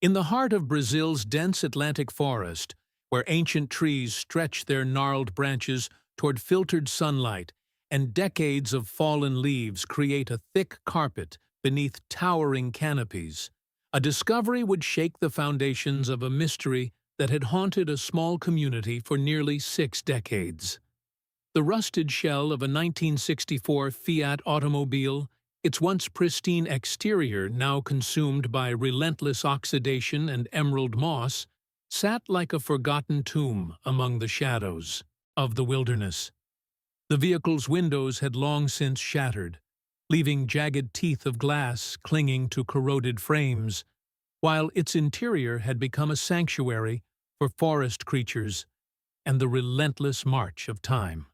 In the heart of Brazil's dense Atlantic forest, where ancient trees stretch their gnarled branches toward filtered sunlight, and decades of fallen leaves create a thick carpet beneath towering canopies, a discovery would shake the foundations of a mystery that had haunted a small community for nearly 6 decades. The rusted shell of a 1964 Fiat automobile, its once pristine exterior now consumed by relentless oxidation and emerald moss, sat like a forgotten tomb among the shadows of the wilderness. The vehicle's windows had long since shattered, leaving jagged teeth of glass clinging to corroded frames, while its interior had become a sanctuary for forest creatures and the relentless march of time.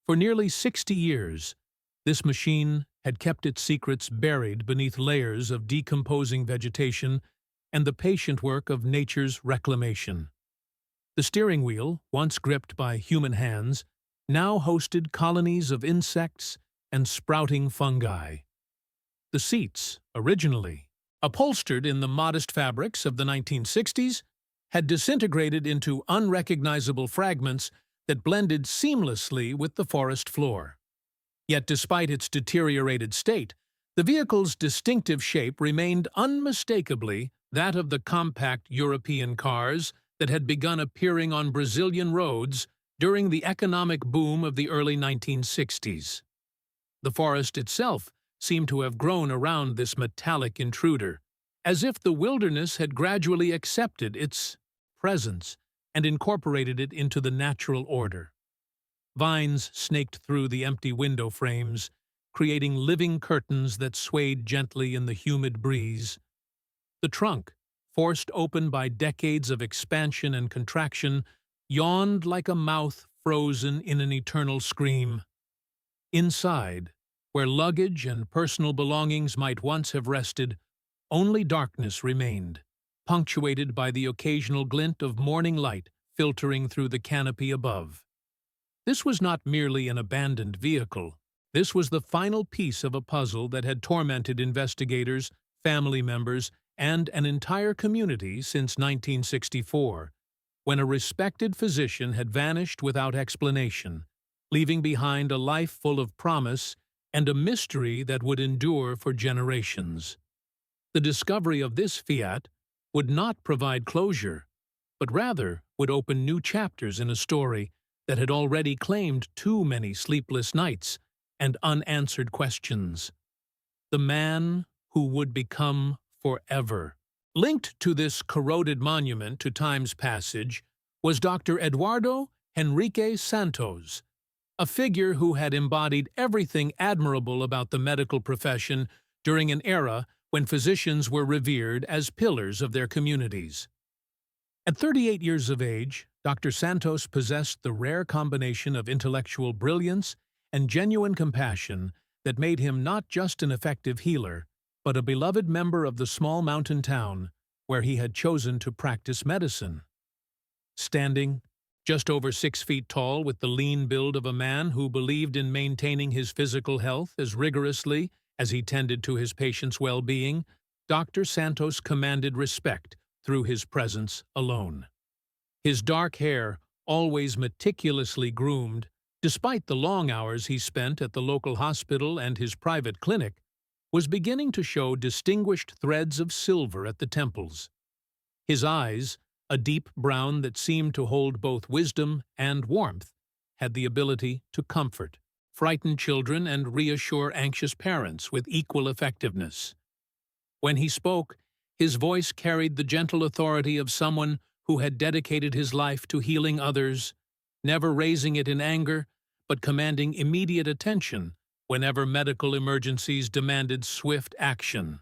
For nearly 60 years, this machine had kept its secrets buried beneath layers of decomposing vegetation and the patient work of nature's reclamation. The steering wheel, once gripped by human hands, now hosted colonies of insects and sprouting fungi. The seats, originally upholstered in the modest fabrics of the 1960s, had disintegrated into unrecognizable fragments that blended seamlessly with the forest floor. Yet despite its deteriorated state, the vehicle's distinctive shape remained unmistakably that of the compact European cars that had begun appearing on Brazilian roads during the economic boom of the early 1960s. The forest itself seemed to have grown around this metallic intruder, as if the wilderness had gradually accepted its presence and incorporated it into the natural order. Vines snaked through the empty window frames, creating living curtains that swayed gently in the humid breeze. The trunk, forced open by decades of expansion and contraction, yawned like a mouth frozen in an eternal scream. Inside, where luggage and personal belongings might once have rested, only darkness remained, punctuated by the occasional glint of morning light filtering through the canopy above. This was not merely an abandoned vehicle. This was the final piece of a puzzle that had tormented investigators, family members, and an entire community since 1964, when a respected physician had vanished without explanation, leaving behind a life full of promise and a mystery that would endure for generations. The discovery of this Fiat would not provide closure, but rather would open new chapters in a story that had already claimed too many sleepless nights and unanswered questions. The man who would become forever. Linked to this corroded monument to time's passage was Dr. Eduardo Henrique Santos, a figure who had embodied everything admirable about the medical profession during an era when physicians were revered as pillars of their communities. At 38 years of age, Dr. Santos possessed the rare combination of intellectual brilliance and genuine compassion that made him not just an effective healer, but a beloved member of the small mountain town where he had chosen to practice medicine. Standing, just over 6 feet tall, with the lean build of a man who believed in maintaining his physical health as rigorously as he tended to his patients' well-being, Dr. Santos commanded respect through his presence alone. His dark hair, always meticulously groomed, despite the long hours he spent at the local hospital and his private clinic, was beginning to show distinguished threads of silver at the temples. His eyes, a deep brown that seemed to hold both wisdom and warmth, had the ability to comfort, frighten children and reassure anxious parents with equal effectiveness. When he spoke, his voice carried the gentle authority of someone who had dedicated his life to healing others, never raising it in anger, but commanding immediate attention whenever medical emergencies demanded swift action.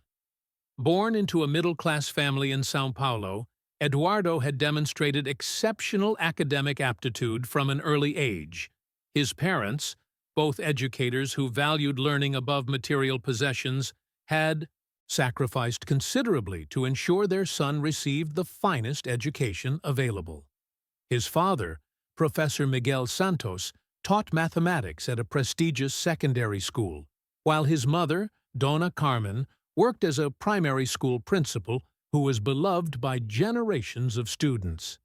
Born into a middle-class family in São Paulo, Eduardo had demonstrated exceptional academic aptitude from an early age. His parents, both educators who valued learning above material possessions, had sacrificed considerably to ensure their son received the finest education available. His father, Professor Miguel Santos, taught mathematics at a prestigious secondary school, while his mother, Dona Carmen, worked as a primary school principal, who was beloved by generations of students.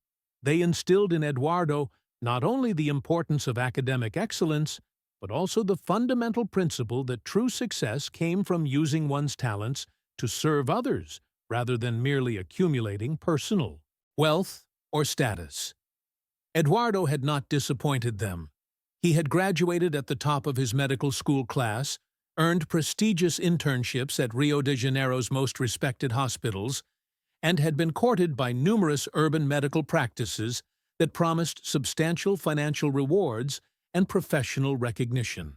They instilled in Eduardo not only the importance of academic excellence, but also the fundamental principle that true success came from using one's talents to serve others rather than merely accumulating personal wealth or status. Eduardo had not disappointed them. He had graduated at the top of his medical school class, earned prestigious internships at Rio de Janeiro's most respected hospitals, and had been courted by numerous urban medical practices that promised substantial financial rewards and professional recognition.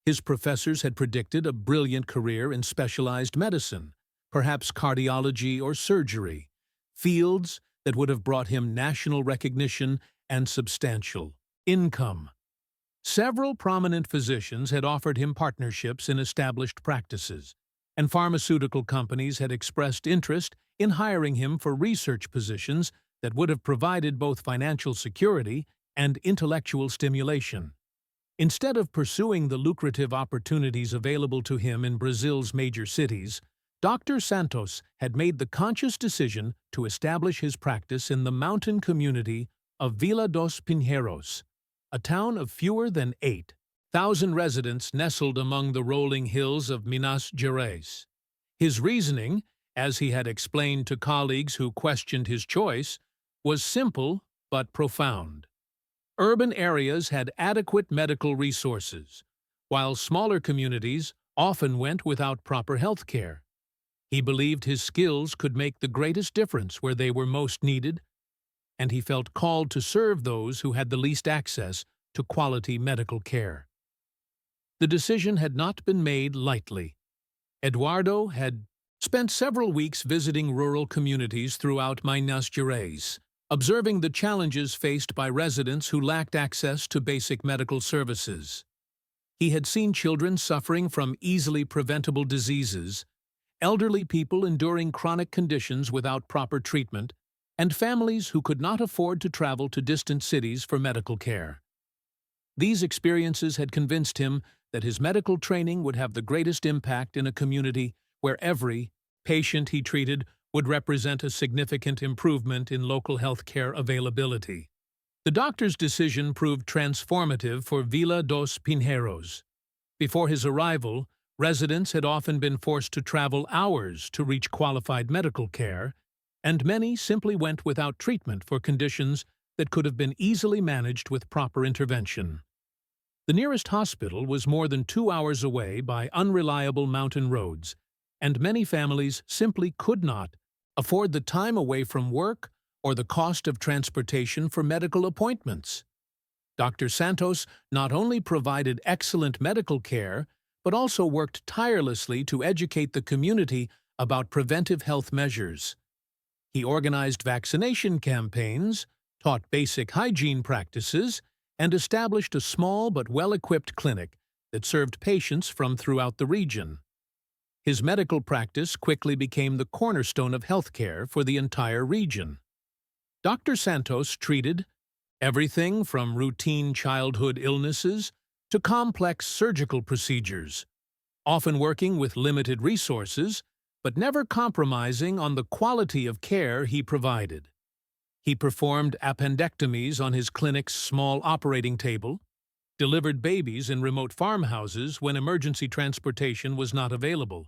His professors had predicted a brilliant career in specialized medicine, perhaps cardiology or surgery, fields that would have brought him national recognition and substantial income. Several prominent physicians had offered him partnerships in established practices, and pharmaceutical companies had expressed interest in hiring him for research positions that would have provided both financial security and intellectual stimulation. Instead of pursuing the lucrative opportunities available to him in Brazil's major cities, Dr. Santos had made the conscious decision to establish his practice in the mountain community of Vila dos Pinheiros, a town of fewer than 8,000 residents nestled among the rolling hills of Minas Gerais. His reasoning, as he had explained to colleagues who questioned his choice, was simple but profound. Urban areas had adequate medical resources, while smaller communities often went without proper health care. He believed his skills could make the greatest difference where they were most needed, and he felt called to serve those who had the least access to quality medical care. The decision had not been made lightly. Eduardo had spent several weeks visiting rural communities throughout Minas Gerais, observing the challenges faced by residents who lacked access to basic medical services. He had seen children suffering from easily preventable diseases, elderly people enduring chronic conditions without proper treatment, and families who could not afford to travel to distant cities for medical care. These experiences had convinced him that his medical training would have the greatest impact in a community where every patient he treated would represent a significant improvement in local health care availability. The doctor's decision proved transformative for Vila dos Pinheiros. Before his arrival, residents had often been forced to travel hours to reach qualified medical care, and many simply went without treatment for conditions that could have been easily managed with proper intervention. The nearest hospital was more than 2 hours away by unreliable mountain roads, and many families simply could not afford the time away from work or the cost of transportation for medical appointments. Dr. Santos not only provided excellent medical care, but also worked tirelessly to educate the community about preventive health measures. He organized vaccination campaigns, taught basic hygiene practices, and established a small but well-equipped clinic that served patients from throughout the region. His medical practice quickly became the cornerstone of healthcare for the entire region. Dr. Santos treated everything from routine childhood illnesses to complex surgical procedures, often working with limited resources, but never compromising on the quality of care he provided. He performed appendectomies on his clinic's small operating table, delivered babies in remote farmhouses when emergency transportation was not available,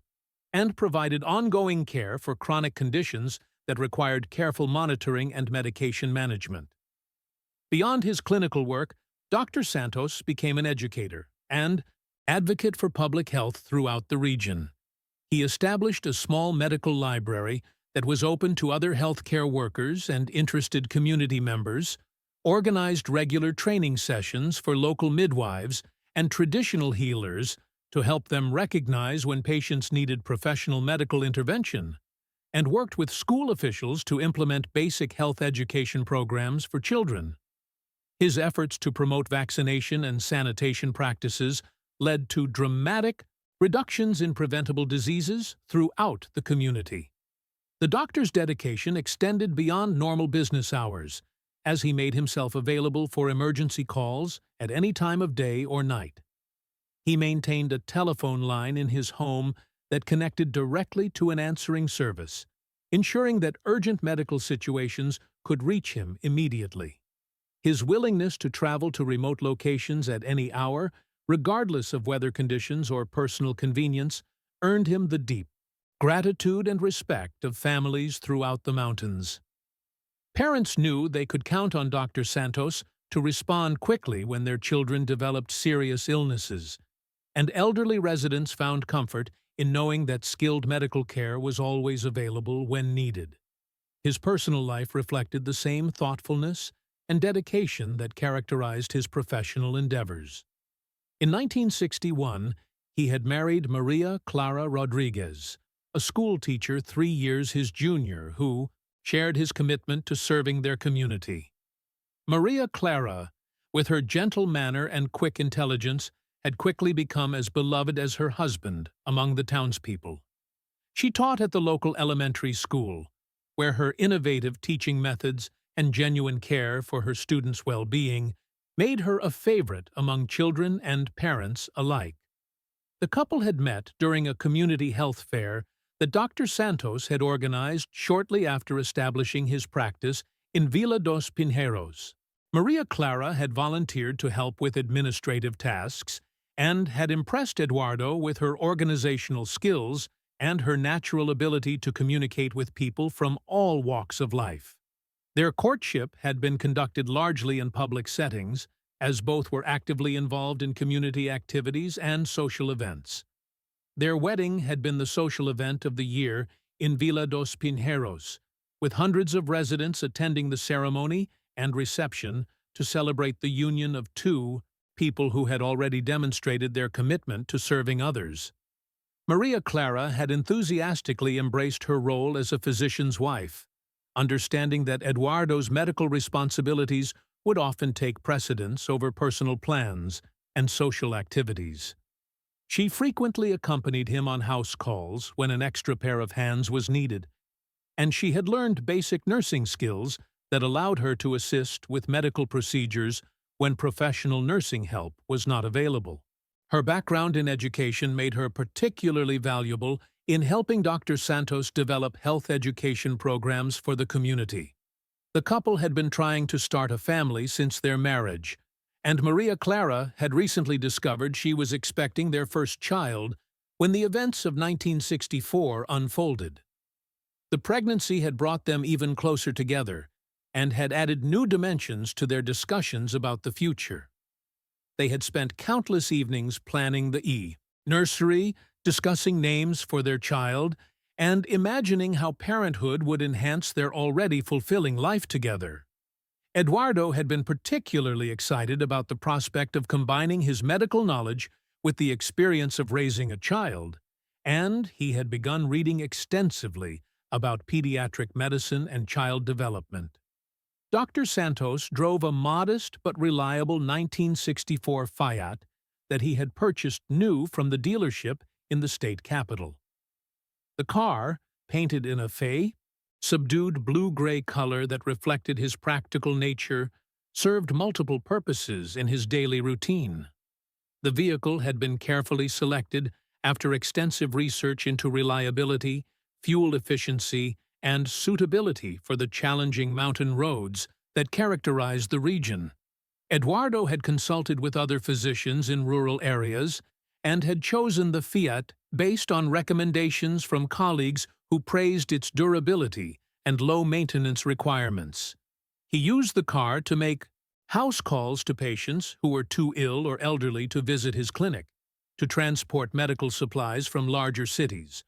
and provided ongoing care for chronic conditions that required careful monitoring and medication management. Beyond his clinical work, Dr. Santos became an educator and advocate for public health throughout the region. He established a small medical library that was open to other healthcare workers and interested community members, organized regular training sessions for local midwives and traditional healers to help them recognize when patients needed professional medical intervention, and worked with school officials to implement basic health education programs for children. His efforts to promote vaccination and sanitation practices led to dramatic reductions in preventable diseases throughout the community. The doctor's dedication extended beyond normal business hours, as he made himself available for emergency calls at any time of day or night. He maintained a telephone line in his home that connected directly to an answering service, ensuring that urgent medical situations could reach him immediately. His willingness to travel to remote locations at any hour, regardless of weather conditions or personal convenience, earned him the deep gratitude and respect of families throughout the mountains. Parents knew they could count on Dr. Santos to respond quickly when their children developed serious illnesses, and elderly residents found comfort in knowing that skilled medical care was always available when needed. His personal life reflected the same thoughtfulness and dedication that characterized his professional endeavors. In 1961, he had married Maria Clara Rodriguez, a school teacher 3 years his junior who shared his commitment to serving their community. Maria Clara, with her gentle manner and quick intelligence, had quickly become as beloved as her husband among the townspeople. She taught at the local elementary school, where her innovative teaching methods and genuine care for her students' well-being made her a favorite among children and parents alike. The couple had met during a community health fair that Dr. Santos had organized shortly after establishing his practice in Villa dos Pinheiros. Maria Clara had volunteered to help with administrative tasks and had impressed Eduardo with her organizational skills and her natural ability to communicate with people from all walks of life. Their courtship had been conducted largely in public settings, as both were actively involved in community activities and social events. Their wedding had been the social event of the year in Villa dos Pinheiros, with hundreds of residents attending the ceremony and reception to celebrate the union of two people who had already demonstrated their commitment to serving others. Maria Clara had enthusiastically embraced her role as a physician's wife, understanding that Eduardo's medical responsibilities would often take precedence over personal plans and social activities. She frequently accompanied him on house calls when an extra pair of hands was needed, and she had learned basic nursing skills that allowed her to assist with medical procedures when professional nursing help was not available. Her background in education made her particularly valuable in helping Dr. Santos develop health education programs for the community. The couple had been trying to start a family since their marriage, and Maria Clara had recently discovered she was expecting their first child when the events of 1964 unfolded. The pregnancy had brought them even closer together and had added new dimensions to their discussions about the future. They had spent countless evenings planning the nursery, discussing names for their child, and imagining how parenthood would enhance their already fulfilling life together. Eduardo had been particularly excited about the prospect of combining his medical knowledge with the experience of raising a child, and he had begun reading extensively about pediatric medicine and child development. Dr. Santos drove a modest but reliable 1964 FIAT that he had purchased new from the dealership in the state capital. The car, painted in a subdued blue-gray color that reflected his practical nature, served multiple purposes in his daily routine. The vehicle had been carefully selected after extensive research into reliability, fuel efficiency, and suitability for the challenging mountain roads that characterized the region. Eduardo had consulted with other physicians in rural areas and had chosen the FIAT based on recommendations from colleagues who praised its durability and low-maintenance requirements. He used the car to make house calls to patients who were too ill or elderly to visit his clinic, to transport medical supplies from larger cities,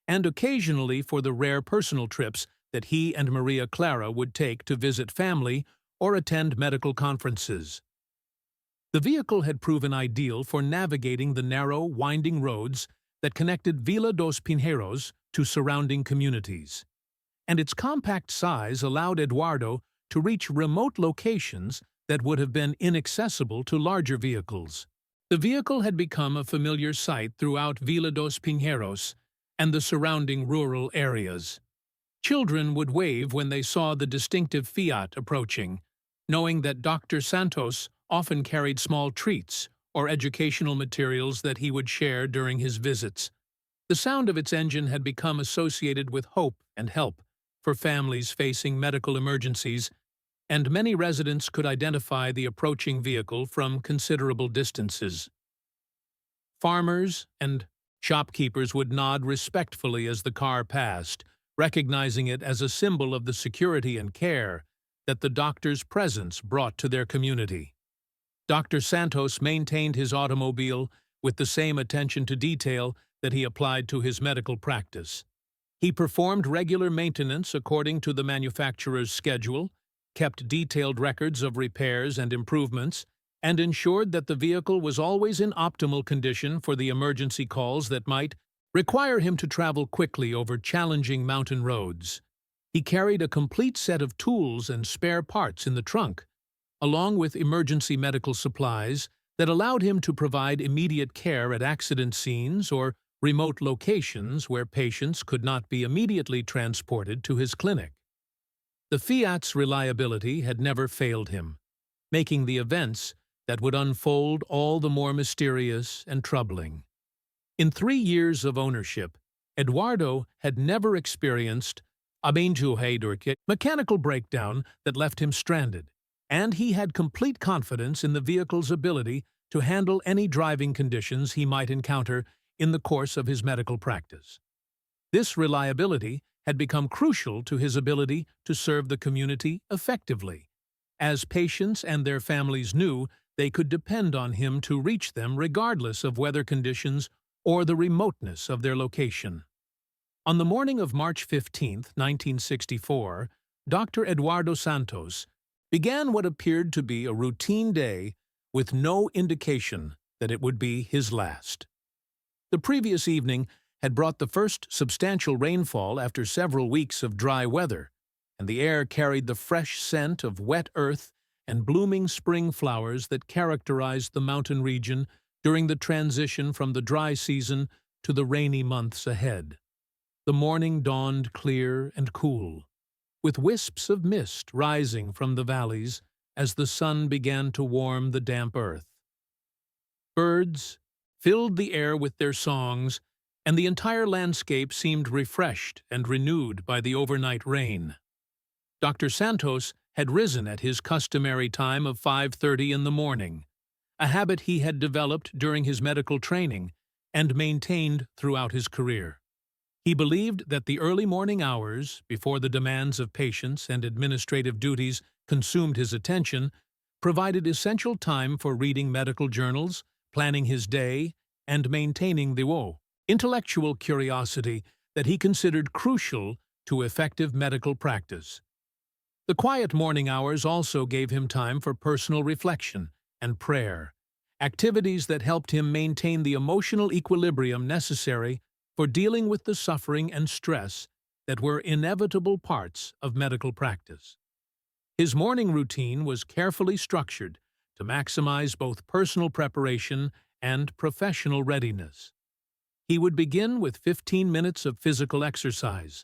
and occasionally for the rare personal trips that he and Maria Clara would take to visit family or attend medical conferences. The vehicle had proven ideal for navigating the narrow, winding roads that connected Villa dos Pinheiros to surrounding communities, and its compact size allowed Eduardo to reach remote locations that would have been inaccessible to larger vehicles. The vehicle had become a familiar sight throughout Villa dos Pinheiros and the surrounding rural areas. Children would wave when they saw the distinctive FIAT approaching, knowing that Dr. Santos often carried small treats or educational materials that he would share during his visits. The sound of its engine had become associated with hope and help, for families facing medical emergencies, and many residents could identify the approaching vehicle from considerable distances. Farmers and shopkeepers would nod respectfully as the car passed, recognizing it as a symbol of the security and care that the doctor's presence brought to their community. Dr. Santos maintained his automobile with the same attention to detail that he applied to his medical practice. He performed regular maintenance according to the manufacturer's schedule, kept detailed records of repairs and improvements, and ensured that the vehicle was always in optimal condition for the emergency calls that might require him to travel quickly over challenging mountain roads. He carried a complete set of tools and spare parts in the trunk, along with emergency medical supplies that allowed him to provide immediate care at accident scenes or remote locations where patients could not be immediately transported to his clinic. The FIAT's reliability had never failed him, making the events that would unfold all the more mysterious and troubling. In 3 years of ownership, Eduardo had never experienced a mechanical breakdown that left him stranded, and he had complete confidence in the vehicle's ability to handle any driving conditions he might encounter in the course of his medical practice. This reliability had become crucial to his ability to serve the community effectively, as patients and their families knew they could depend on him to reach them regardless of weather conditions or the remoteness of their location. On the morning of March 15, 1964, Dr. Eduardo Santos began what appeared to be a routine day with no indication that it would be his last. The previous evening had brought the first substantial rainfall after several weeks of dry weather, and the air carried the fresh scent of wet earth and blooming spring flowers that characterized the mountain region during the transition from the dry season to the rainy months ahead. The morning dawned clear and cool, with wisps of mist rising from the valleys as the sun began to warm the damp earth. Birds filled the air with their songs, and the entire landscape seemed refreshed and renewed by the overnight rain. Dr. Santos had risen at his customary time of 5:30 in the morning, a habit he had developed during his medical training and maintained throughout his career. He believed that the early morning hours, before the demands of patients and administrative duties consumed his attention, provided essential time for reading medical journals, planning his day, and maintaining the intellectual curiosity that he considered crucial to effective medical practice. The quiet morning hours also gave him time for personal reflection and prayer, activities that helped him maintain the emotional equilibrium necessary for dealing with the suffering and stress that were inevitable parts of medical practice. His morning routine was carefully structured to maximize both personal preparation and professional readiness. He would begin with 15 minutes of physical exercise,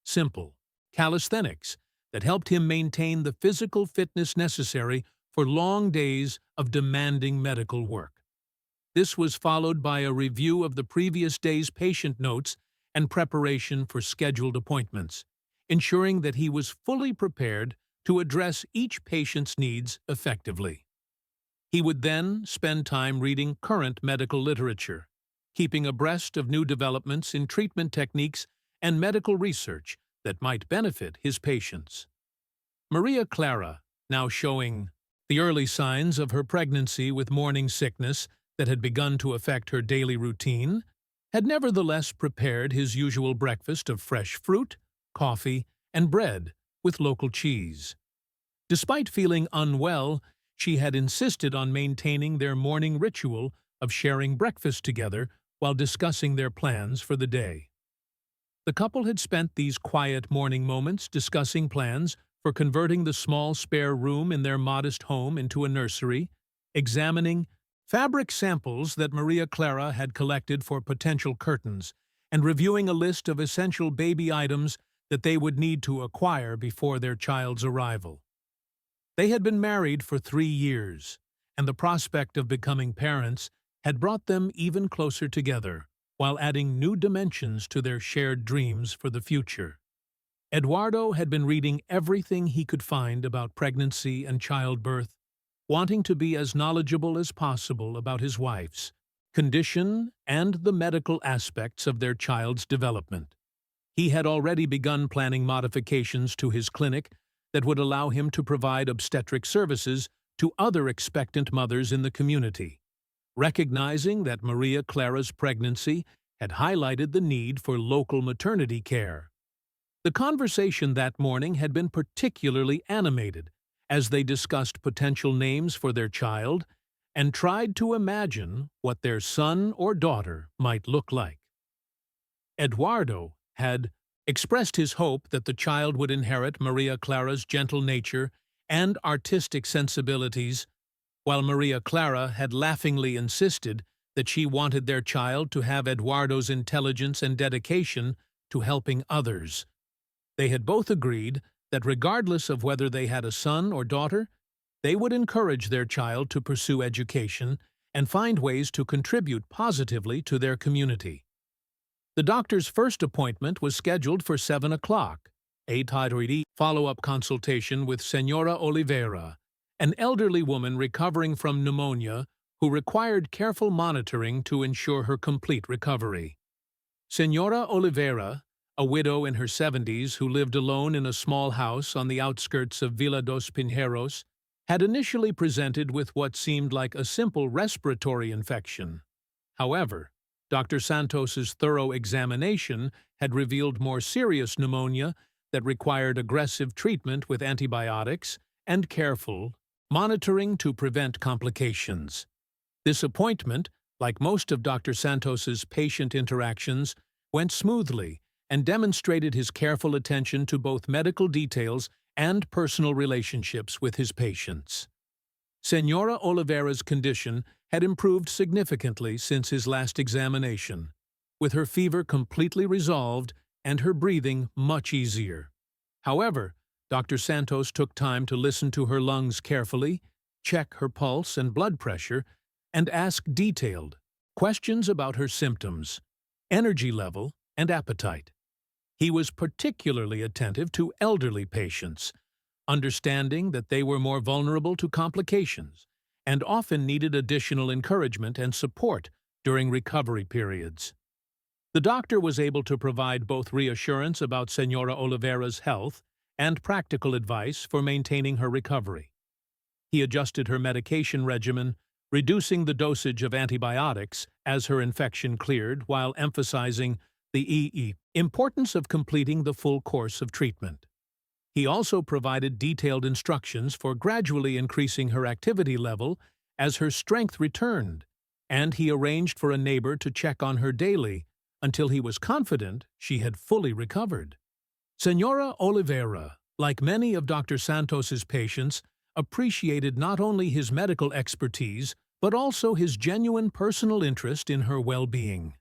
simple calisthenics that helped him maintain the physical fitness necessary for long days of demanding medical work. This was followed by a review of the previous day's patient notes and preparation for scheduled appointments, ensuring that he was fully prepared to address each patient's needs effectively. He would then spend time reading current medical literature, keeping abreast of new developments in treatment techniques and medical research that might benefit his patients. Maria Clara, now showing the early signs of her pregnancy with morning sickness that had begun to affect her daily routine, had nevertheless prepared his usual breakfast of fresh fruit, coffee, and bread with local cheese. Despite feeling unwell, she had insisted on maintaining their morning ritual of sharing breakfast together while discussing their plans for the day. The couple had spent these quiet morning moments discussing plans for converting the small spare room in their modest home into a nursery, examining fabric samples that Maria Clara had collected for potential curtains, and reviewing a list of essential baby items that they would need to acquire before their child's arrival. They had been married for 3 years, and the prospect of becoming parents had brought them even closer together, while adding new dimensions to their shared dreams for the future. Eduardo had been reading everything he could find about pregnancy and childbirth, wanting to be as knowledgeable as possible about his wife's condition and the medical aspects of their child's development. He had already begun planning modifications to his clinic that would allow him to provide obstetric services to other expectant mothers in the community, recognizing that Maria Clara's pregnancy had highlighted the need for local maternity care. The conversation that morning had been particularly animated as they discussed potential names for their child and tried to imagine what their son or daughter might look like. Eduardo had expressed his hope that the child would inherit Maria Clara's gentle nature and artistic sensibilities, while Maria Clara had laughingly insisted that she wanted their child to have Eduardo's intelligence and dedication to helping others. They had both agreed that regardless of whether they had a son or daughter, they would encourage their child to pursue education and find ways to contribute positively to their community. The doctor's first appointment was scheduled for 7 o'clock, a follow-up consultation with Senora Oliveira, an elderly woman recovering from pneumonia who required careful monitoring to ensure her complete recovery. Senora Oliveira, a widow in her 70s who lived alone in a small house on the outskirts of Villa dos Pinheiros, had initially presented with what seemed like a simple respiratory infection. However, Dr. Santos's thorough examination had revealed more serious pneumonia that required aggressive treatment with antibiotics and careful monitoring to prevent complications. This appointment, like most of Dr. Santos's patient interactions, went smoothly and demonstrated his careful attention to both medical details and personal relationships with his patients. Senora Oliveira's condition had improved significantly since his last examination, with her fever completely resolved and her breathing much easier. However, Dr. Santos took time to listen to her lungs carefully, check her pulse and blood pressure, and ask detailed questions about her symptoms, energy level, and appetite. He was particularly attentive to elderly patients, understanding that they were more vulnerable to complications and often needed additional encouragement and support during recovery periods. The doctor was able to provide both reassurance about Senora Oliveira's health and practical advice for maintaining her recovery. He adjusted her medication regimen, reducing the dosage of antibiotics as her infection cleared while emphasizing the importance of completing the full course of treatment. He also provided detailed instructions for gradually increasing her activity level as her strength returned, and he arranged for a neighbor to check on her daily until he was confident she had fully recovered. Senora Oliveira, like many of Dr. Santos's patients, appreciated not only his medical expertise but also his genuine personal interest in her well-being.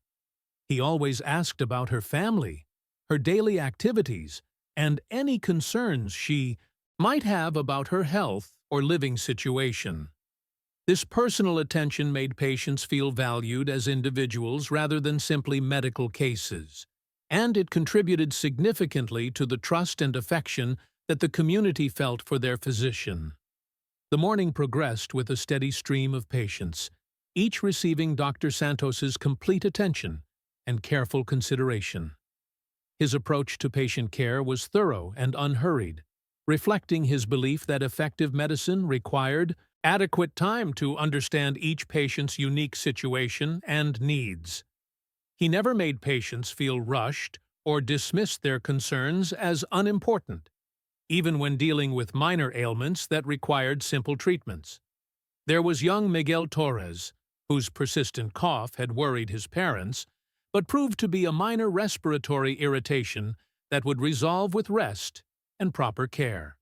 He always asked about her family, her daily activities, and any concerns she might have about her health or living situation. This personal attention made patients feel valued as individuals rather than simply medical cases, and it contributed significantly to the trust and affection that the community felt for their physician. The morning progressed with a steady stream of patients, each receiving Dr. Santos's complete attention and careful consideration. His approach to patient care was thorough and unhurried, reflecting his belief that effective medicine required adequate time to understand each patient's unique situation and needs. He never made patients feel rushed or dismissed their concerns as unimportant, even when dealing with minor ailments that required simple treatments. There was young Miguel Torres, whose persistent cough had worried his parents, but proved to be a minor respiratory irritation that would resolve with rest and proper care.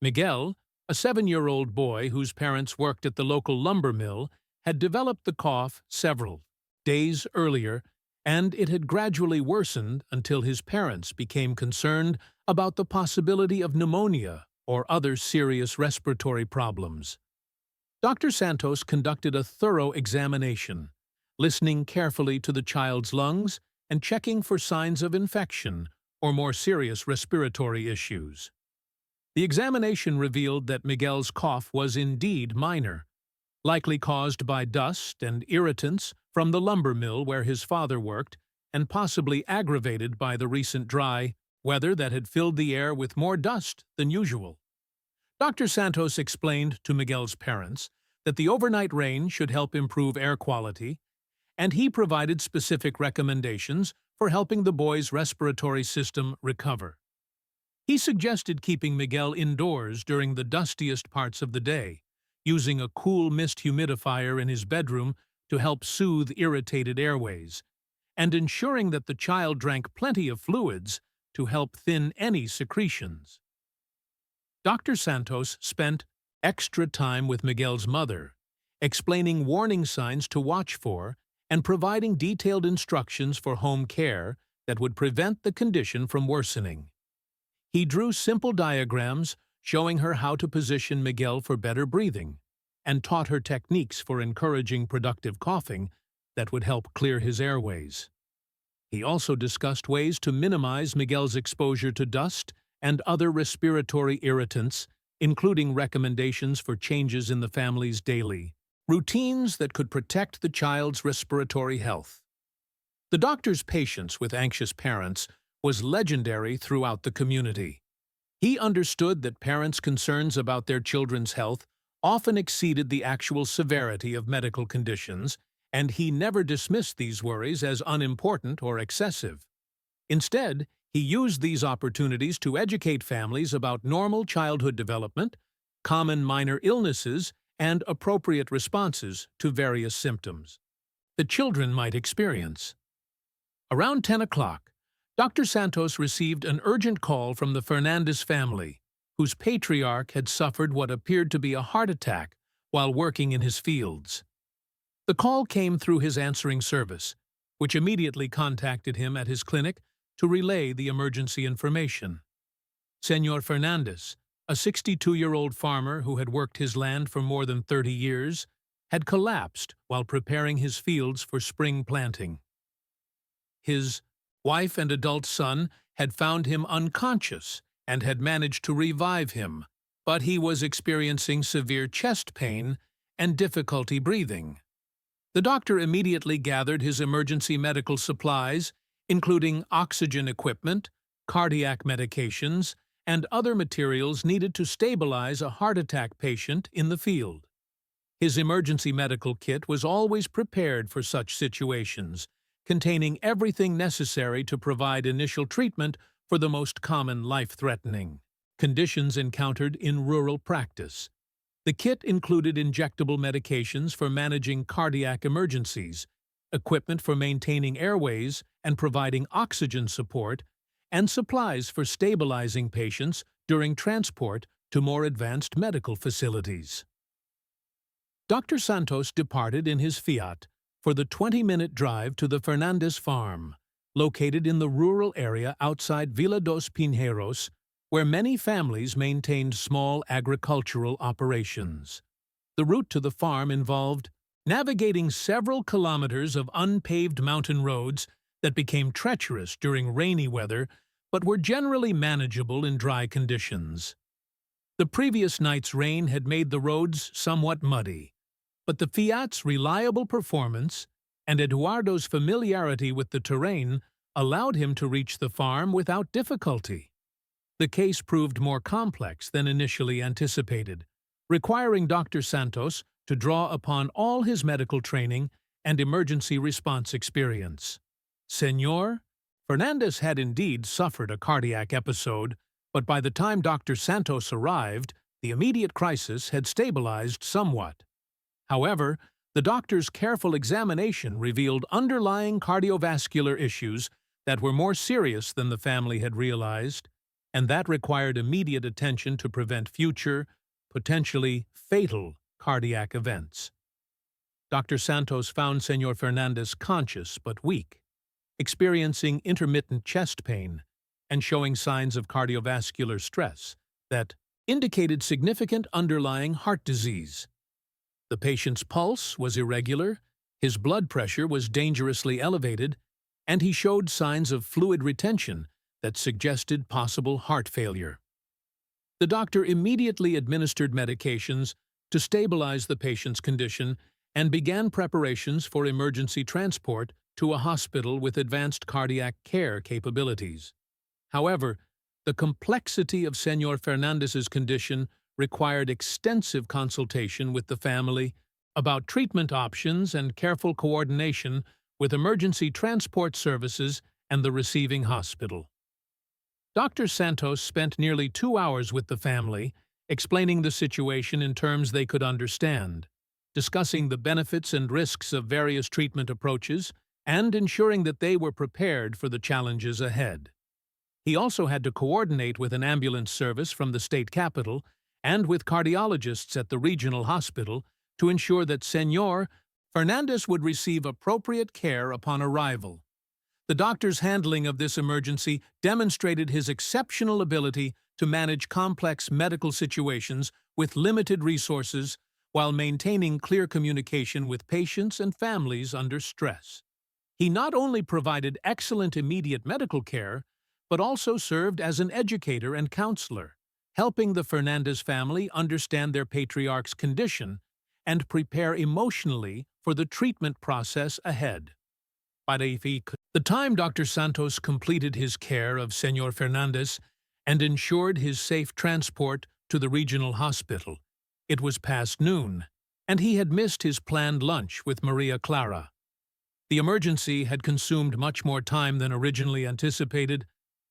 Miguel, a 7-year-old boy whose parents worked at the local lumber mill, had developed the cough several days earlier, and it had gradually worsened until his parents became concerned about the possibility of pneumonia or other serious respiratory problems. Dr. Santos conducted a thorough examination, listening carefully to the child's lungs and checking for signs of infection or more serious respiratory issues. The examination revealed that Miguel's cough was indeed minor, likely caused by dust and irritants from the lumber mill where his father worked, and possibly aggravated by the recent dry weather that had filled the air with more dust than usual. Dr. Santos explained to Miguel's parents that the overnight rain should help improve air quality, and he provided specific recommendations for helping the boy's respiratory system recover. He suggested keeping Miguel indoors during the dustiest parts of the day, using a cool mist humidifier in his bedroom to help soothe irritated airways, and ensuring that the child drank plenty of fluids to help thin any secretions. Dr. Santos spent extra time with Miguel's mother, explaining warning signs to watch for and providing detailed instructions for home care that would prevent the condition from worsening. He drew simple diagrams showing her how to position Miguel for better breathing, and taught her techniques for encouraging productive coughing that would help clear his airways. He also discussed ways to minimize Miguel's exposure to dust and other respiratory irritants, including recommendations for changes in the family's daily routines that could protect the child's respiratory health. The doctor's patience with anxious parents was legendary throughout the community. He understood that parents' concerns about their children's health often exceeded the actual severity of medical conditions, and he never dismissed these worries as unimportant or excessive. Instead, he used these opportunities to educate families about normal childhood development, common minor illnesses, and appropriate responses to various symptoms that children might experience. Around 10 o'clock, Dr. Santos received an urgent call from the Fernandez family, whose patriarch had suffered what appeared to be a heart attack while working in his fields. The call came through his answering service, which immediately contacted him at his clinic to relay the emergency information. Senor Fernandez, a 62-year-old farmer who had worked his land for more than 30 years, had collapsed while preparing his fields for spring planting. His wife and adult son had found him unconscious and had managed to revive him, but he was experiencing severe chest pain and difficulty breathing. The doctor immediately gathered his emergency medical supplies, including oxygen equipment, cardiac medications, and other materials needed to stabilize a heart attack patient in the field. His emergency medical kit was always prepared for such situations, containing everything necessary to provide initial treatment for the most common life-threatening conditions encountered in rural practice. The kit included injectable medications for managing cardiac emergencies, equipment for maintaining airways and providing oxygen support, and supplies for stabilizing patients during transport to more advanced medical facilities. Dr. Santos departed in his FIAT for the 20-minute drive to the Fernandez farm, located in the rural area outside Villa dos Pinheiros, where many families maintained small agricultural operations. The route to the farm involved navigating several kilometers of unpaved mountain roads that became treacherous during rainy weather but were generally manageable in dry conditions. The previous night's rain had made the roads somewhat muddy, but the Fiat's reliable performance and Eduardo's familiarity with the terrain allowed him to reach the farm without difficulty. The case proved more complex than initially anticipated, requiring Dr. Santos to draw upon all his medical training and emergency response experience. Senor Fernandez had indeed suffered a cardiac episode, but by the time Dr. Santos arrived, the immediate crisis had stabilized somewhat. However, the doctor's careful examination revealed underlying cardiovascular issues that were more serious than the family had realized, and that required immediate attention to prevent future, potentially fatal cardiac events. Dr. Santos found Senor Fernandez conscious but weak, experiencing intermittent chest pain and showing signs of cardiovascular stress that indicated significant underlying heart disease. The patient's pulse was irregular, his blood pressure was dangerously elevated, and he showed signs of fluid retention that suggested possible heart failure. The doctor immediately administered medications to stabilize the patient's condition and began preparations for emergency transport to a hospital with advanced cardiac care capabilities. However, the complexity of Senor Fernandez's condition required extensive consultation with the family about treatment options and careful coordination with emergency transport services and the receiving hospital. Dr. Santos spent nearly 2 hours with the family, explaining the situation in terms they could understand, discussing the benefits and risks of various treatment approaches, and ensuring that they were prepared for the challenges ahead. He also had to coordinate with an ambulance service from the state capital and with cardiologists at the regional hospital to ensure that Senor Fernandez would receive appropriate care upon arrival. The doctor's handling of this emergency demonstrated his exceptional ability to manage complex medical situations with limited resources while maintaining clear communication with patients and families under stress. He not only provided excellent immediate medical care, but also served as an educator and counselor, helping the Fernandez family understand their patriarch's condition and prepare emotionally for the treatment process ahead. The time Dr. Santos completed his care of Senor Fernandez and ensured his safe transport to the regional hospital, it was past noon, and he had missed his planned lunch with Maria Clara. The emergency had consumed much more time than originally anticipated,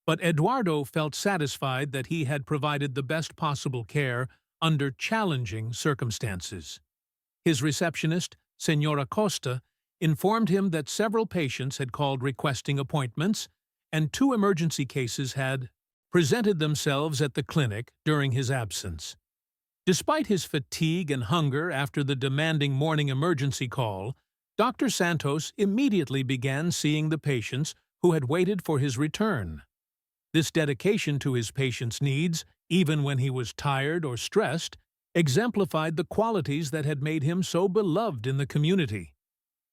but Eduardo felt satisfied that he had provided the best possible care under challenging circumstances. His receptionist, Senora Costa, informed him that several patients had called requesting appointments, and 2 emergency cases had presented themselves at the clinic during his absence. Despite his fatigue and hunger after the demanding morning emergency call, Dr. Santos immediately began seeing the patients who had waited for his return. This dedication to his patients' needs, even when he was tired or stressed, exemplified the qualities that had made him so beloved in the community.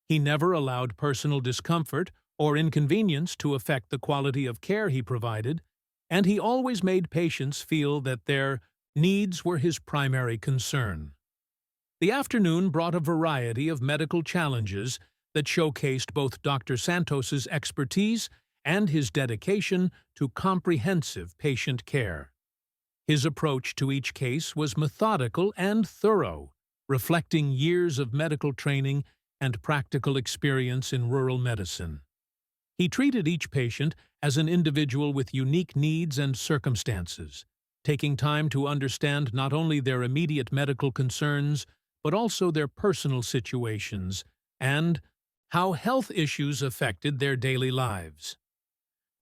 He never allowed personal discomfort or inconvenience to affect the quality of care he provided, and he always made patients feel that their needs were his primary concern. The afternoon brought a variety of medical challenges that showcased both Dr. Santos's expertise and his dedication to comprehensive patient care. His approach to each case was methodical and thorough, reflecting years of medical training and practical experience in rural medicine. He treated each patient as an individual with unique needs and circumstances, taking time to understand not only their immediate medical concerns, but also their personal situations and how health issues affected their daily lives.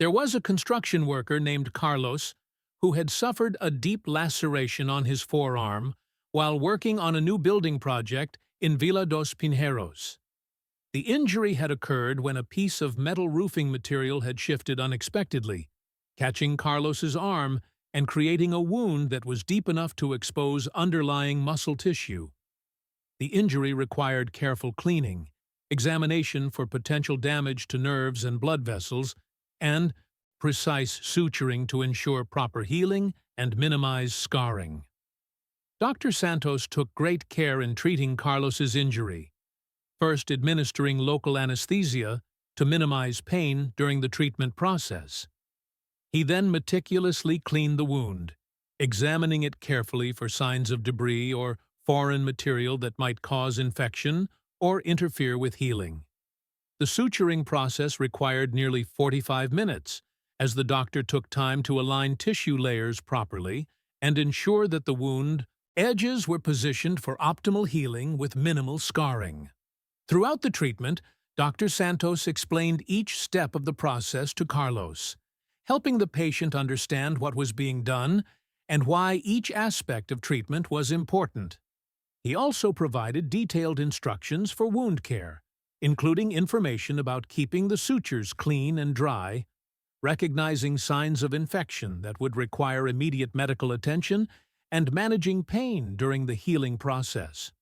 There was a construction worker named Carlos who had suffered a deep laceration on his forearm while working on a new building project in Villa dos Pinheiros. The injury had occurred when a piece of metal roofing material had shifted unexpectedly, catching Carlos's arm and creating a wound that was deep enough to expose underlying muscle tissue. The injury required careful cleaning, examination for potential damage to nerves and blood vessels, and precise suturing to ensure proper healing and minimize scarring. Dr. Santos took great care in treating Carlos's injury, first administering local anesthesia to minimize pain during the treatment process. He then meticulously cleaned the wound, examining it carefully for signs of debris or foreign material that might cause infection or interfere with healing. The suturing process required nearly 45 minutes, as the doctor took time to align tissue layers properly and ensure that the wound edges were positioned for optimal healing with minimal scarring. Throughout the treatment, Dr. Santos explained each step of the process to Carlos, helping the patient understand what was being done and why each aspect of treatment was important. He also provided detailed instructions for wound care, including information about keeping the sutures clean and dry, recognizing signs of infection that would require immediate medical attention, and managing pain during the healing process.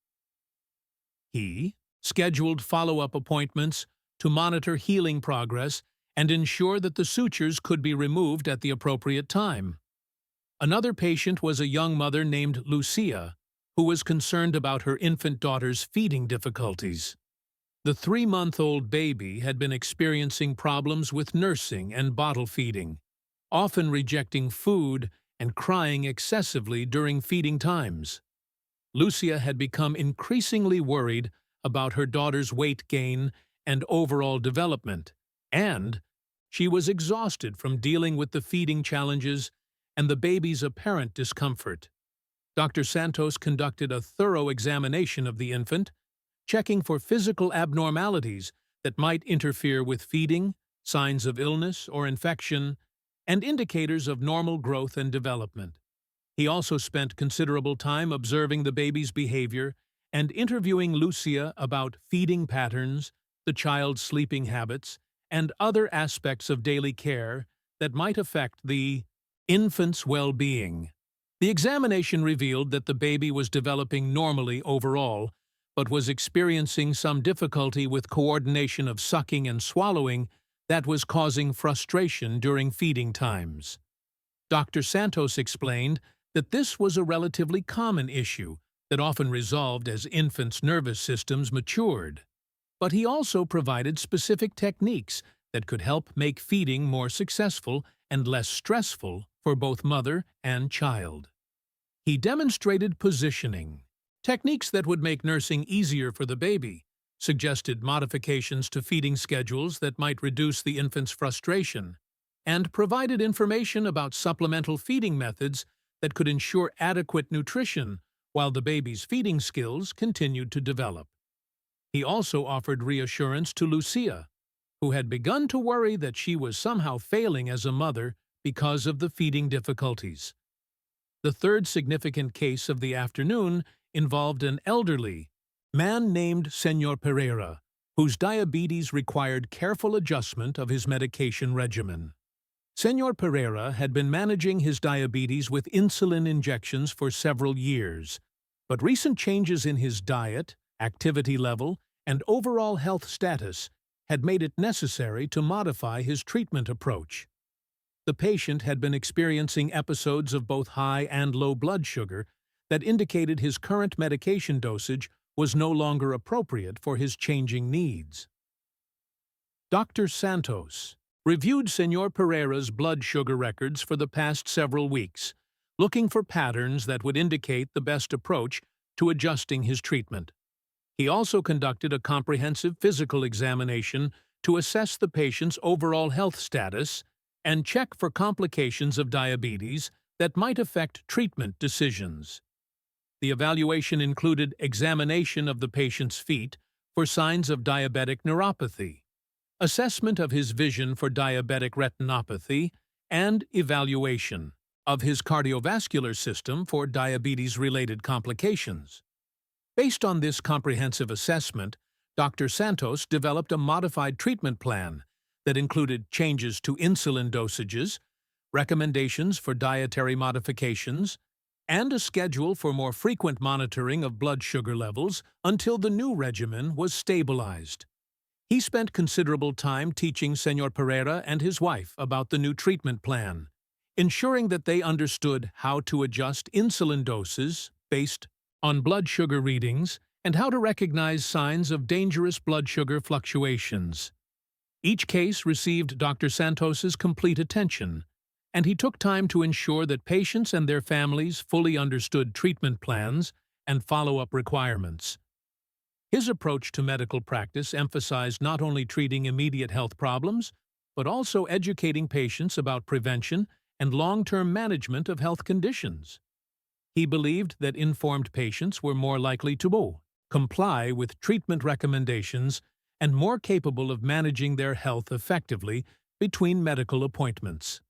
He scheduled follow-up appointments to monitor healing progress and ensure that the sutures could be removed at the appropriate time. Another patient was a young mother named Lucia, who was concerned about her infant daughter's feeding difficulties. The 3-month-old baby had been experiencing problems with nursing and bottle feeding, often rejecting food and crying excessively during feeding times. Lucia had become increasingly worried about her daughter's weight gain and overall development, and she was exhausted from dealing with the feeding challenges and the baby's apparent discomfort. Dr. Santos conducted a thorough examination of the infant, checking for physical abnormalities that might interfere with feeding, signs of illness or infection, and indicators of normal growth and development. He also spent considerable time observing the baby's behavior and interviewing Lucia about feeding patterns, the child's sleeping habits, and other aspects of daily care that might affect the infant's well-being. The examination revealed that the baby was developing normally overall, but was experiencing some difficulty with coordination of sucking and swallowing that was causing frustration during feeding times. Dr. Santos explained that this was a relatively common issue that often resolved as infants' nervous systems matured. But he also provided specific techniques that could help make feeding more successful and less stressful for both mother and child. He demonstrated positioning, techniques that would make nursing easier for the baby, suggested modifications to feeding schedules that might reduce the infant's frustration, and provided information about supplemental feeding methods that could ensure adequate nutrition while the baby's feeding skills continued to develop. He also offered reassurance to Lucia, who had begun to worry that she was somehow failing as a mother because of the feeding difficulties. The third significant case of the afternoon involved an elderly man named Senor Pereira, whose diabetes required careful adjustment of his medication regimen. Senor Pereira had been managing his diabetes with insulin injections for several years, but recent changes in his diet, activity level, and overall health status had made it necessary to modify his treatment approach. The patient had been experiencing episodes of both high and low blood sugar that indicated his current medication dosage was no longer appropriate for his changing needs. Dr. Santos reviewed Senor Pereira's blood sugar records for the past several weeks, looking for patterns that would indicate the best approach to adjusting his treatment. He also conducted a comprehensive physical examination to assess the patient's overall health status and check for complications of diabetes that might affect treatment decisions. The evaluation included examination of the patient's feet for signs of diabetic neuropathy, assessment of his vision for diabetic retinopathy, and evaluation of his cardiovascular system for diabetes-related complications. Based on this comprehensive assessment, Dr. Santos developed a modified treatment plan that included changes to insulin dosages, recommendations for dietary modifications, and a schedule for more frequent monitoring of blood sugar levels until the new regimen was stabilized. He spent considerable time teaching Senor Pereira and his wife about the new treatment plan, ensuring that they understood how to adjust insulin doses based on blood sugar readings and how to recognize signs of dangerous blood sugar fluctuations. Each case received Dr. Santos's complete attention, and he took time to ensure that patients and their families fully understood treatment plans and follow-up requirements. His approach to medical practice emphasized not only treating immediate health problems, but also educating patients about prevention and long-term management of health conditions. He believed that informed patients were more likely to comply with treatment recommendations and more capable of managing their health effectively between medical appointments.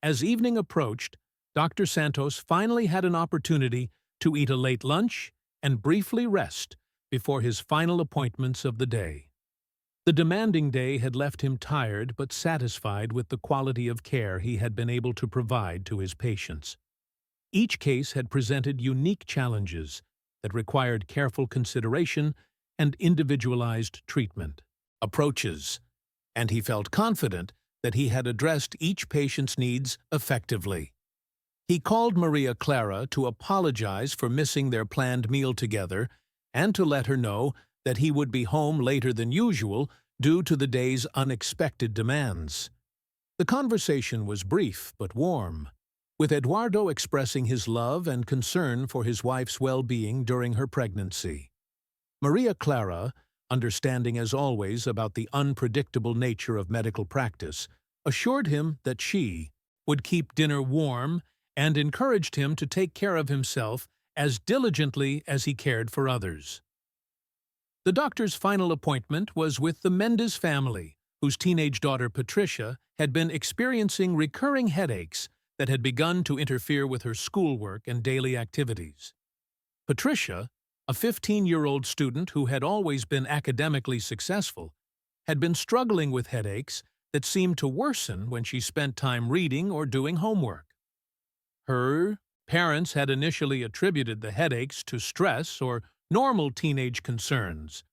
As evening approached, Dr. Santos finally had an opportunity to eat a late lunch and briefly rest before his final appointments of the day. The demanding day had left him tired but satisfied with the quality of care he had been able to provide to his patients. Each case had presented unique challenges that required careful consideration and individualized treatment approaches. and he felt confident that he had addressed each patient's needs effectively. He called Maria Clara to apologize for missing their planned meal together and to let her know that he would be home later than usual due to the day's unexpected demands. The conversation was brief but warm, with Eduardo expressing his love and concern for his wife's well-being during her pregnancy. Maria Clara, understanding as always about the unpredictable nature of medical practice, assured him that she would keep dinner warm and encouraged him to take care of himself as diligently as he cared for others. The doctor's final appointment was with the Mendez family, whose teenage daughter Patricia had been experiencing recurring headaches that had begun to interfere with her schoolwork and daily activities. Patricia, a 15-year-old student who had always been academically successful, had been struggling with headaches that seemed to worsen when she spent time reading or doing homework. Her parents had initially attributed the headaches to stress or normal teenage concerns,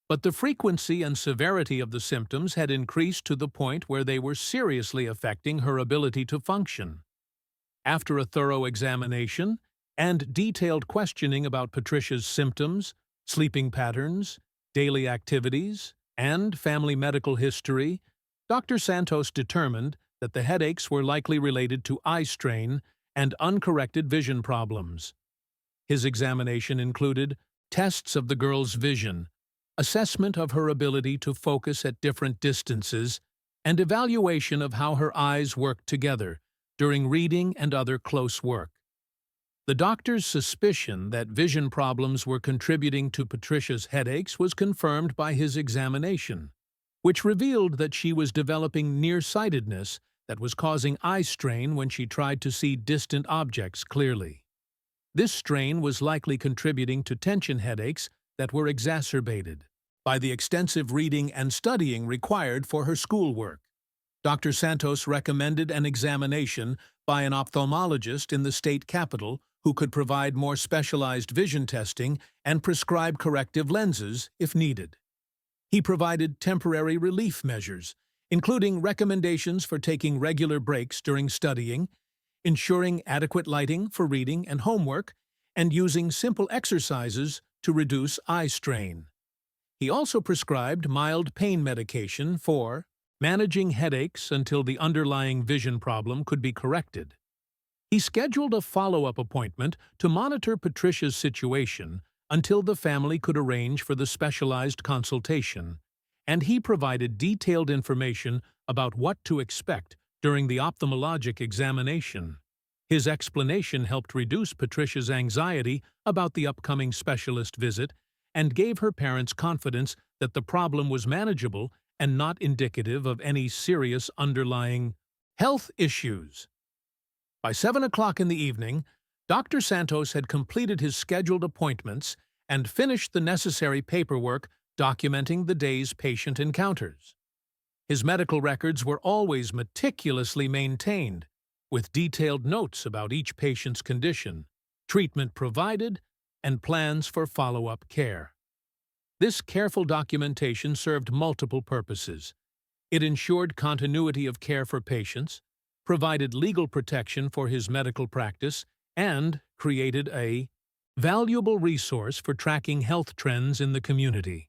but the frequency and severity of the symptoms had increased to the point where they were seriously affecting her ability to function. After a thorough examination and detailed questioning about Patricia's symptoms, sleeping patterns, daily activities, and family medical history, Dr. Santos determined that the headaches were likely related to eye strain and uncorrected vision problems. His examination included tests of the girl's vision, assessment of her ability to focus at different distances, and evaluation of how her eyes worked together during reading and other close work. The doctor's suspicion that vision problems were contributing to Patricia's headaches was confirmed by his examination, which revealed that she was developing nearsightedness that was causing eye strain when she tried to see distant objects clearly. This strain was likely contributing to tension headaches that were exacerbated by the extensive reading and studying required for her schoolwork. Dr. Santos recommended an examination by an ophthalmologist in the state capital who could provide more specialized vision testing and prescribe corrective lenses if needed. He provided temporary relief measures, including recommendations for taking regular breaks during studying, ensuring adequate lighting for reading and homework, and using simple exercises to reduce eye strain. He also prescribed mild pain medication for managing headaches until the underlying vision problem could be corrected. He scheduled a follow-up appointment to monitor Patricia's situation until the family could arrange for the specialized consultation, and he provided detailed information about what to expect during the ophthalmologic examination. His explanation helped reduce Patricia's anxiety about the upcoming specialist visit and gave her parents confidence that the problem was manageable and not indicative of any serious underlying health issues. By 7 o'clock in the evening, Dr. Santos had completed his scheduled appointments and finished the necessary paperwork documenting the day's patient encounters. His medical records were always meticulously maintained, with detailed notes about each patient's condition, treatment provided, and plans for follow-up care. This careful documentation served multiple purposes. It ensured continuity of care for patients, provided legal protection for his medical practice, and created a valuable resource for tracking health trends in the community.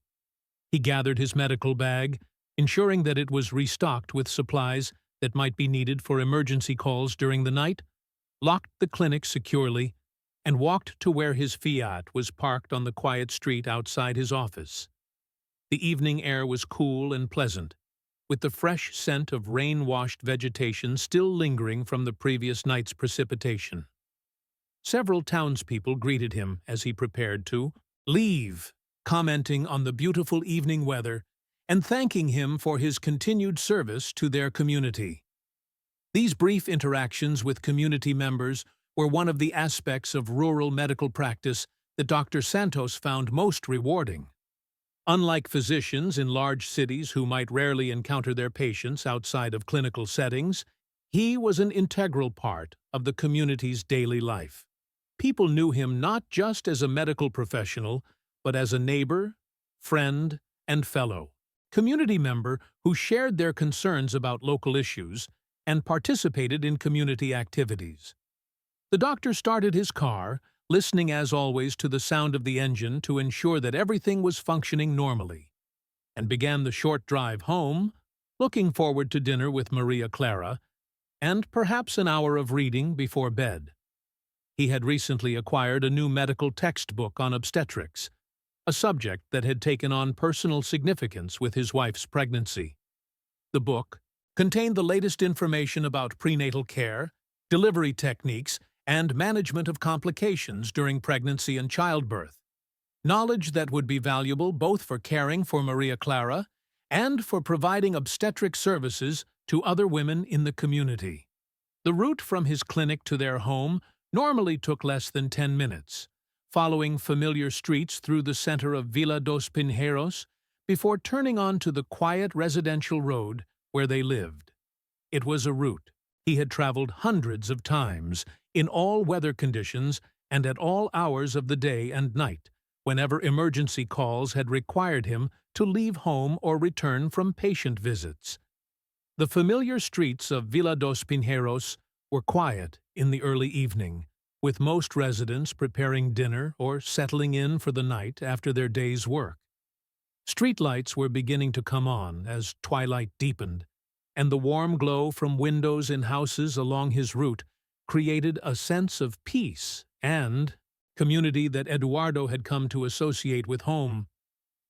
He gathered his medical bag, ensuring that it was restocked with supplies that might be needed for emergency calls during the night, locked the clinic securely, and walked to where his FIAT was parked on the quiet street outside his office. The evening air was cool and pleasant, with the fresh scent of rain-washed vegetation still lingering from the previous night's precipitation. Several townspeople greeted him as he prepared to leave, commenting on the beautiful evening weather and thanking him for his continued service to their community. These brief interactions with community members were one of the aspects of rural medical practice that Dr. Santos found most rewarding. Unlike physicians in large cities who might rarely encounter their patients outside of clinical settings, he was an integral part of the community's daily life. People knew him not just as a medical professional, but as a neighbor, friend, and fellow, community member who shared their concerns about local issues and participated in community activities. The doctor started his car, listening as always to the sound of the engine to ensure that everything was functioning normally, and began the short drive home, looking forward to dinner with Maria Clara and perhaps an hour of reading before bed. He had recently acquired a new medical textbook on obstetrics, a subject that had taken on personal significance with his wife's pregnancy. The book contained the latest information about prenatal care, delivery techniques, and management of complications during pregnancy and childbirth, knowledge that would be valuable both for caring for Maria Clara and for providing obstetric services to other women in the community. The route from his clinic to their home normally took less than 10 minutes, following familiar streets through the center of Vila dos Pinheiros before turning onto the quiet residential road where they lived. It was a route he had traveled hundreds of times, in all weather conditions and at all hours of the day and night, whenever emergency calls had required him to leave home or return from patient visits. The familiar streets of Vila dos Pinheiros were quiet in the early evening, with most residents preparing dinner or settling in for the night after their day's work. Streetlights were beginning to come on as twilight deepened, and the warm glow from windows in houses along his route created a sense of peace and community that Eduardo had come to associate with home.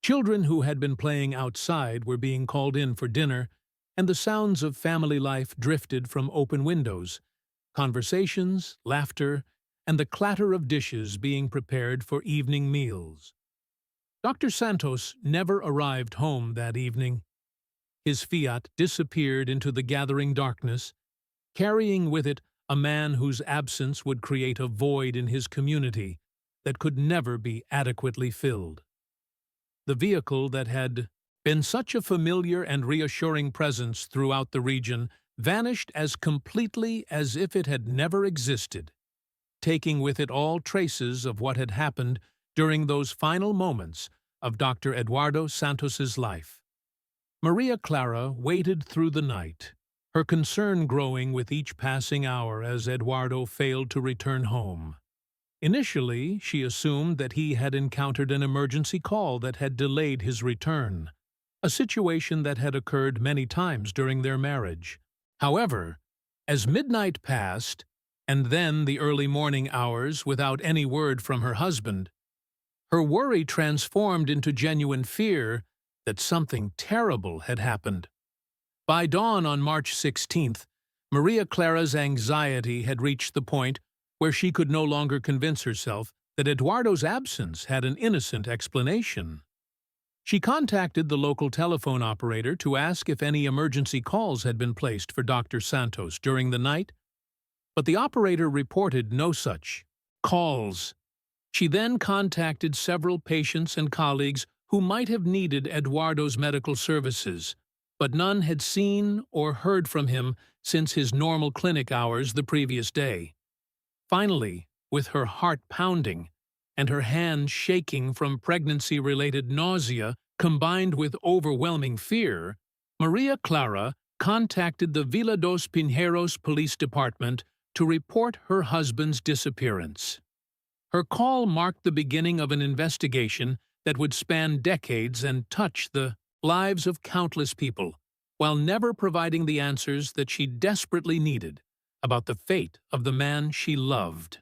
Children who had been playing outside were being called in for dinner, and the sounds of family life drifted from open windows, conversations, laughter, and the clatter of dishes being prepared for evening meals. Dr. Santos never arrived home that evening. His Fiat disappeared into the gathering darkness, carrying with it a man whose absence would create a void in his community that could never be adequately filled. The vehicle that had been such a familiar and reassuring presence throughout the region vanished as completely as if it had never existed, taking with it all traces of what had happened during those final moments of Dr. Eduardo Santos's life. Maria Clara waited through the night, her concern growing with each passing hour as Eduardo failed to return home. Initially, she assumed that he had encountered an emergency call that had delayed his return, a situation that had occurred many times during their marriage. However, as midnight passed, and then the early morning hours without any word from her husband, her worry transformed into genuine fear that something terrible had happened. By dawn on March 16th, Maria Clara's anxiety had reached the point where she could no longer convince herself that Eduardo's absence had an innocent explanation. She contacted the local telephone operator to ask if any emergency calls had been placed for Dr. Santos during the night, but the operator reported no such calls. She then contacted several patients and colleagues who might have needed Eduardo's medical services, but none had seen or heard from him since his normal clinic hours the previous day. Finally, with her heart pounding and her hand shaking from pregnancy-related nausea combined with overwhelming fear, Maria Clara contacted the Vila dos Pinheiros Police Department to report her husband's disappearance. Her call marked the beginning of an investigation that would span decades and touch the lives of countless people, while never providing the answers that she desperately needed about the fate of the man she loved.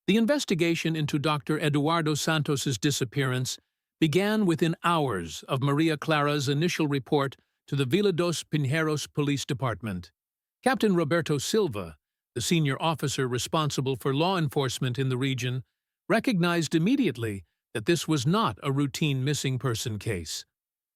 The investigation into Dr. Eduardo Santos's disappearance began within hours of Maria Clara's initial report to the Vila dos Pinheiros Police Department. Captain Roberto Silva, the senior officer responsible for law enforcement in the region, recognized immediately that this was not a routine missing person case.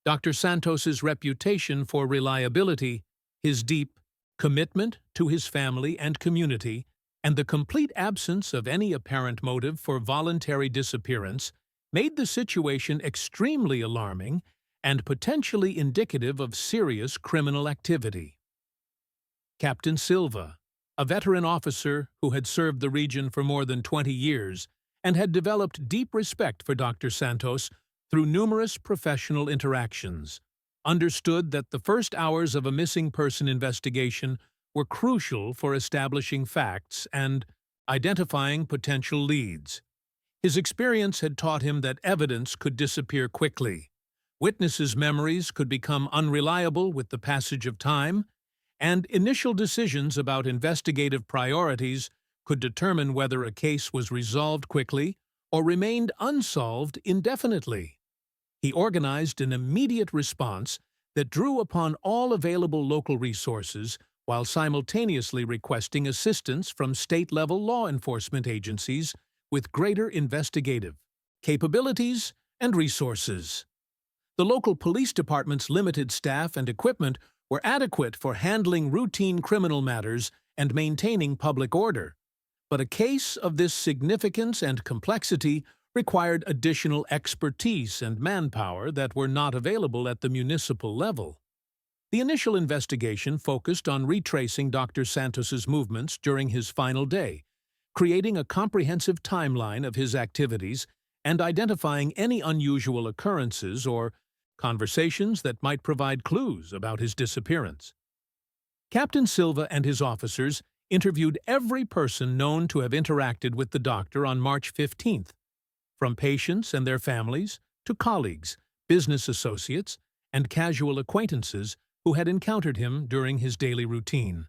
Dr. Santos's reputation for reliability, his deep commitment to his family and community, and the complete absence of any apparent motive for voluntary disappearance made the situation extremely alarming and potentially indicative of serious criminal activity. Captain Silva, a veteran officer who had served the region for more than 20 years and had developed deep respect for Dr. Santos, through numerous professional interactions, understood that the first hours of a missing person investigation were crucial for establishing facts and identifying potential leads. His experience had taught him that evidence could disappear quickly, witnesses' memories could become unreliable with the passage of time, and initial decisions about investigative priorities could determine whether a case was resolved quickly or remained unsolved indefinitely. He organized an immediate response that drew upon all available local resources while simultaneously requesting assistance from state-level law enforcement agencies with greater investigative capabilities and resources. The local police department's limited staff and equipment were adequate for handling routine criminal matters and maintaining public order, but a case of this significance and complexity required additional expertise and manpower that were not available at the municipal level. The initial investigation focused on retracing Dr. Santos's movements during his final day, creating a comprehensive timeline of his activities and identifying any unusual occurrences or conversations that might provide clues about his disappearance. Captain Silva and his officers interviewed every person known to have interacted with the doctor on March 15th, from patients and their families to colleagues, business associates, and casual acquaintances who had encountered him during his daily routine.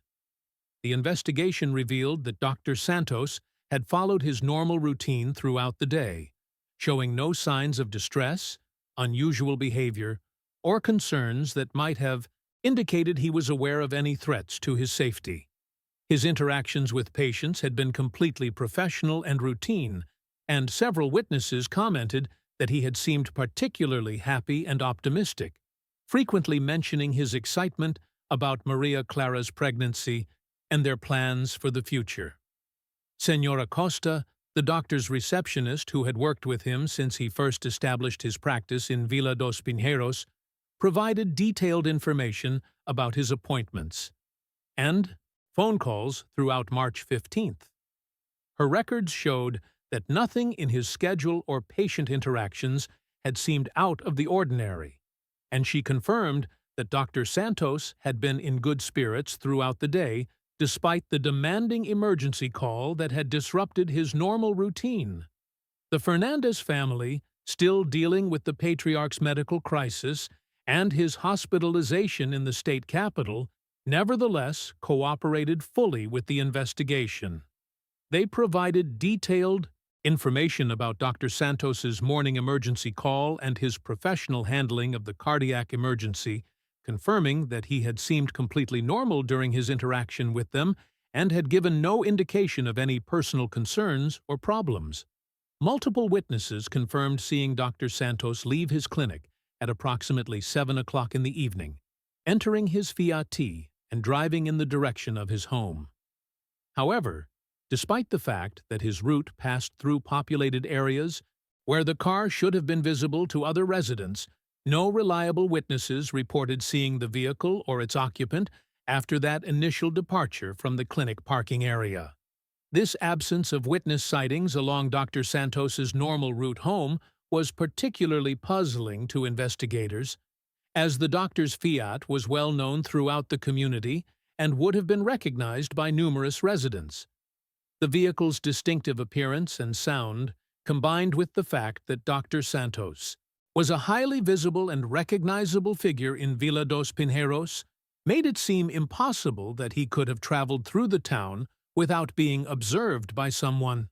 The investigation revealed that Dr. Santos had followed his normal routine throughout the day, showing no signs of distress, unusual behavior, or concerns that might have indicated he was aware of any threats to his safety. His interactions with patients had been completely professional and routine, and several witnesses commented that he had seemed particularly happy and optimistic, frequently mentioning his excitement about Maria Clara's pregnancy and their plans for the future. Senora Costa, the doctor's receptionist who had worked with him since he first established his practice in Vila dos Pinheiros, provided detailed information about his appointments and phone calls throughout March 15th. Her records showed that nothing in his schedule or patient interactions had seemed out of the ordinary, and she confirmed that Dr. Santos had been in good spirits throughout the day despite the demanding emergency call that had disrupted his normal routine. The Fernandez family, still dealing with the patriarch's medical crisis and his hospitalization in the state capital, nevertheless cooperated fully with the investigation. They provided detailed information about Dr. Santos's morning emergency call and his professional handling of the cardiac emergency, confirming that he had seemed completely normal during his interaction with them and had given no indication of any personal concerns or problems. Multiple witnesses confirmed seeing Dr. Santos leave his clinic at approximately 7 o'clock in the evening, entering his FIAT and driving in the direction of his home. However, despite the fact that his route passed through populated areas where the car should have been visible to other residents, no reliable witnesses reported seeing the vehicle or its occupant after that initial departure from the clinic parking area. This absence of witness sightings along Dr. Santos's normal route home was particularly puzzling to investigators, as the doctor's Fiat was well known throughout the community and would have been recognized by numerous residents. The vehicle's distinctive appearance and sound, combined with the fact that Dr. Santos was a highly visible and recognizable figure in Vila dos Pinheiros, made it seem impossible that he could have traveled through the town without being observed by someone.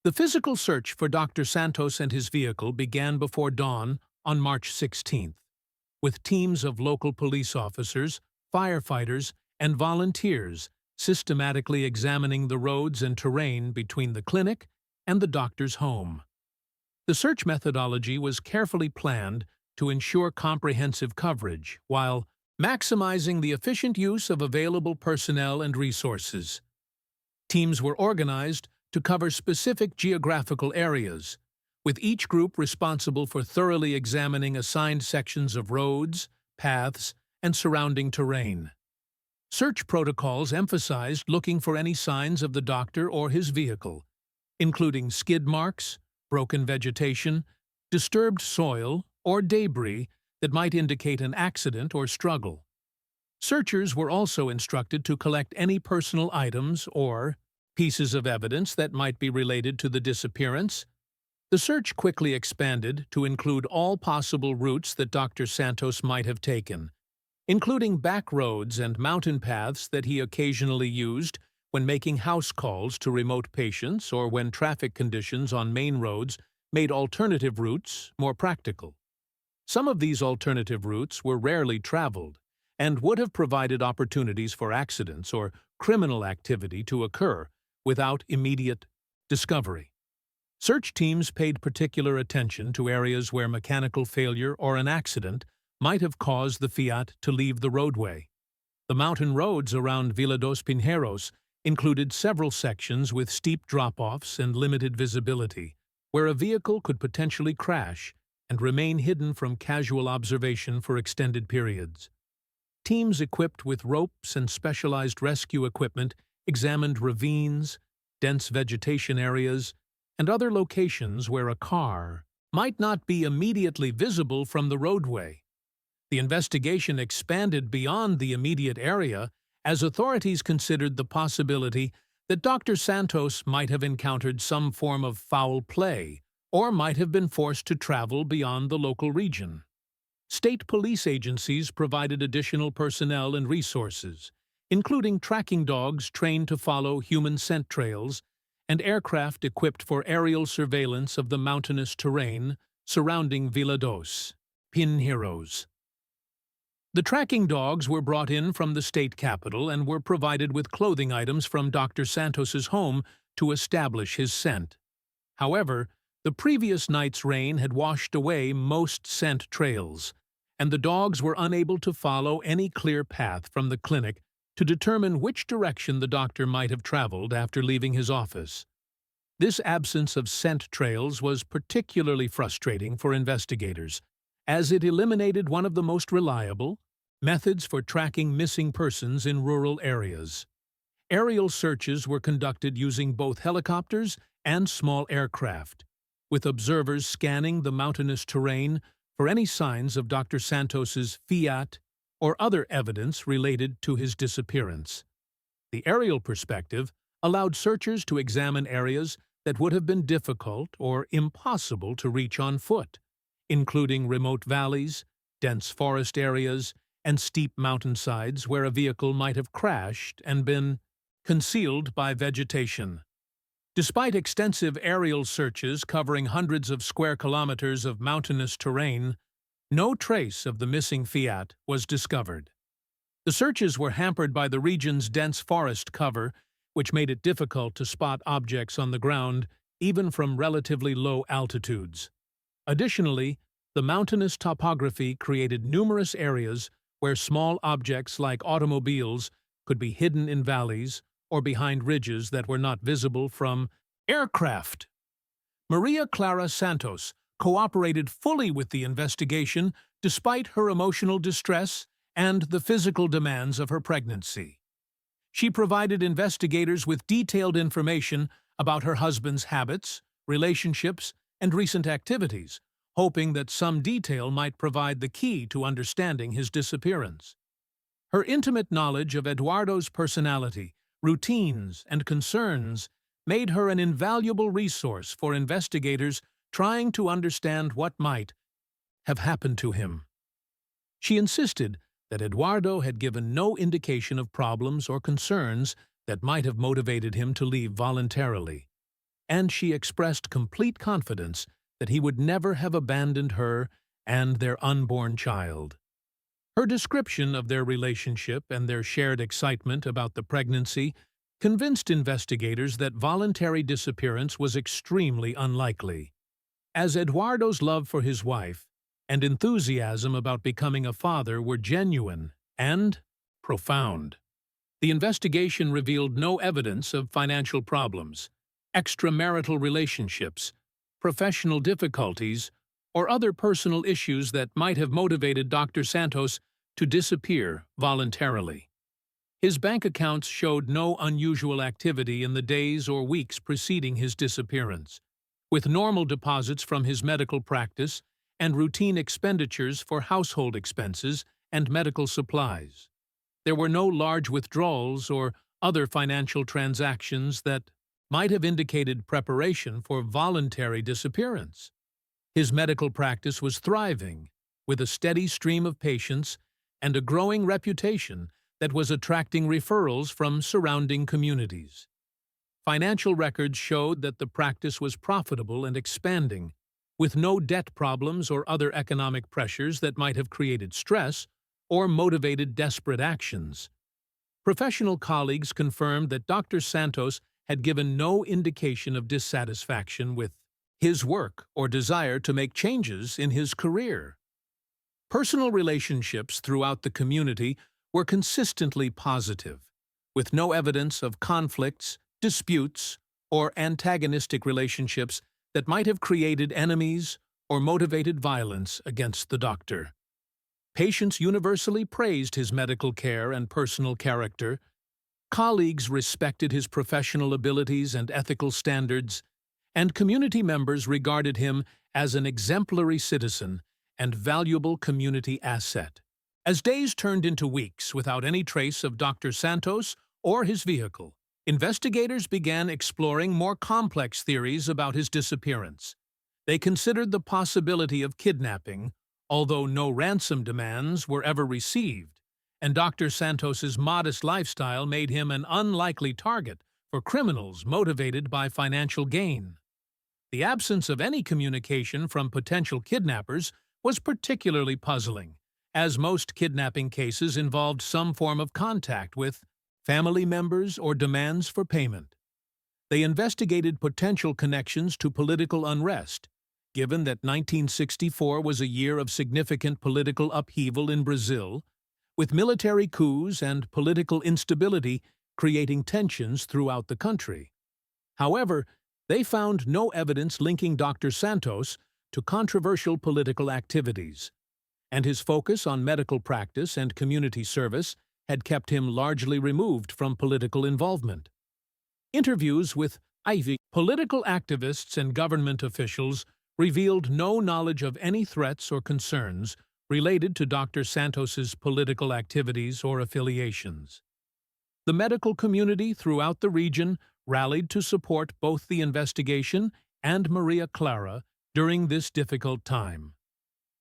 The physical search for Dr. Santos and his vehicle began before dawn on March 16th, with teams of local police officers, firefighters, and volunteers systematically examining the roads and terrain between the clinic and the doctor's home. The search methodology was carefully planned to ensure comprehensive coverage while maximizing the efficient use of available personnel and resources. Teams were organized to cover specific geographical areas, with each group responsible for thoroughly examining assigned sections of roads, paths, and surrounding terrain. Search protocols emphasized looking for any signs of the doctor or his vehicle, including skid marks, broken vegetation, disturbed soil, or debris that might indicate an accident or struggle. Searchers were also instructed to collect any personal items or pieces of evidence that might be related to the disappearance. The search quickly expanded to include all possible routes that Dr. Santos might have taken, including back roads and mountain paths that he occasionally used when making house calls to remote patients or when traffic conditions on main roads made alternative routes more practical. Some of these alternative routes were rarely traveled and would have provided opportunities for accidents or criminal activity to occur without immediate discovery. Search teams paid particular attention to areas where mechanical failure or an accident might have caused the Fiat to leave the roadway. The mountain roads around Vila dos Pinheiros included several sections with steep drop-offs and limited visibility, where a vehicle could potentially crash and remain hidden from casual observation for extended periods. Teams equipped with ropes and specialized rescue equipment examined ravines, dense vegetation areas, and other locations where a car might not be immediately visible from the roadway. The investigation expanded beyond the immediate area as authorities considered the possibility that Dr. Santos might have encountered some form of foul play or might have been forced to travel beyond the local region. State police agencies provided additional personnel and resources, including tracking dogs trained to follow human scent trails and aircraft equipped for aerial surveillance of the mountainous terrain surrounding Vila dos Pinheiros. The tracking dogs were brought in from the state capital and were provided with clothing items from Dr. Santos's home to establish his scent. However, the previous night's rain had washed away most scent trails, and the dogs were unable to follow any clear path from the clinic to determine which direction the doctor might have traveled after leaving his office. This absence of scent trails was particularly frustrating for investigators, as it eliminated one of the most reliable methods for tracking missing persons in rural areas. Aerial searches were conducted using both helicopters and small aircraft, with observers scanning the mountainous terrain for any signs of Dr. Santos's Fiat or other evidence related to his disappearance. The aerial perspective allowed searchers to examine areas that would have been difficult or impossible to reach on foot, including remote valleys, dense forest areas, and steep mountainsides where a vehicle might have crashed and been concealed by vegetation. Despite extensive aerial searches covering hundreds of square kilometers of mountainous terrain, no trace of the missing Fiat was discovered. The searches were hampered by the region's dense forest cover, which made it difficult to spot objects on the ground, even from relatively low altitudes. Additionally, the mountainous topography created numerous areas where small objects like automobiles could be hidden in valleys or behind ridges that were not visible from aircraft. Maria Clara Santos cooperated fully with the investigation despite her emotional distress and the physical demands of her pregnancy. She provided investigators with detailed information about her husband's habits, relationships, and recent activities, hoping that some detail might provide the key to understanding his disappearance. Her intimate knowledge of Eduardo's personality, routines, and concerns made her an invaluable resource for investigators trying to understand what might have happened to him. She insisted that Eduardo had given no indication of problems or concerns that might have motivated him to leave voluntarily, and she expressed complete confidence that he would never have abandoned her and their unborn child. Her description of their relationship and their shared excitement about the pregnancy convinced investigators that voluntary disappearance was extremely unlikely. As Eduardo's love for his wife and enthusiasm about becoming a father were genuine and profound, the investigation revealed no evidence of financial problems, extramarital relationships, professional difficulties, or other personal issues that might have motivated Dr. Santos to disappear voluntarily. His bank accounts showed no unusual activity in the days or weeks preceding his disappearance, with normal deposits from his medical practice and routine expenditures for household expenses and medical supplies. There were no large withdrawals or other financial transactions that might have indicated preparation for voluntary disappearance. His medical practice was thriving, with a steady stream of patients and a growing reputation that was attracting referrals from surrounding communities. Financial records showed that the practice was profitable and expanding, with no debt problems or other economic pressures that might have created stress or motivated desperate actions. Professional colleagues confirmed that Dr. Santos had given no indication of dissatisfaction with his work or desire to make changes in his career. Personal relationships throughout the community were consistently positive, with no evidence of conflicts, disputes, or antagonistic relationships that might have created enemies or motivated violence against the doctor. Patients universally praised his medical care and personal character. Colleagues respected his professional abilities and ethical standards, and community members regarded him as an exemplary citizen and valuable community asset. As days turned into weeks without any trace of Dr. Santos or his vehicle, investigators began exploring more complex theories about his disappearance. They considered the possibility of kidnapping, although no ransom demands were ever received, and Dr. Santos's modest lifestyle made him an unlikely target for criminals motivated by financial gain. The absence of any communication from potential kidnappers was particularly puzzling, as most kidnapping cases involved some form of contact with family members or demands for payment. They investigated potential connections to political unrest, given that 1964 was a year of significant political upheaval in Brazil, with military coups and political instability creating tensions throughout the country. However, they found no evidence linking Dr. Santos to controversial political activities, and his focus on medical practice and community service had kept him largely removed from political involvement. Interviews with political activists and government officials revealed no knowledge of any threats or concerns related to Dr. Santos's political activities or affiliations. The medical community throughout the region rallied to support both the investigation and Maria Clara during this difficult time.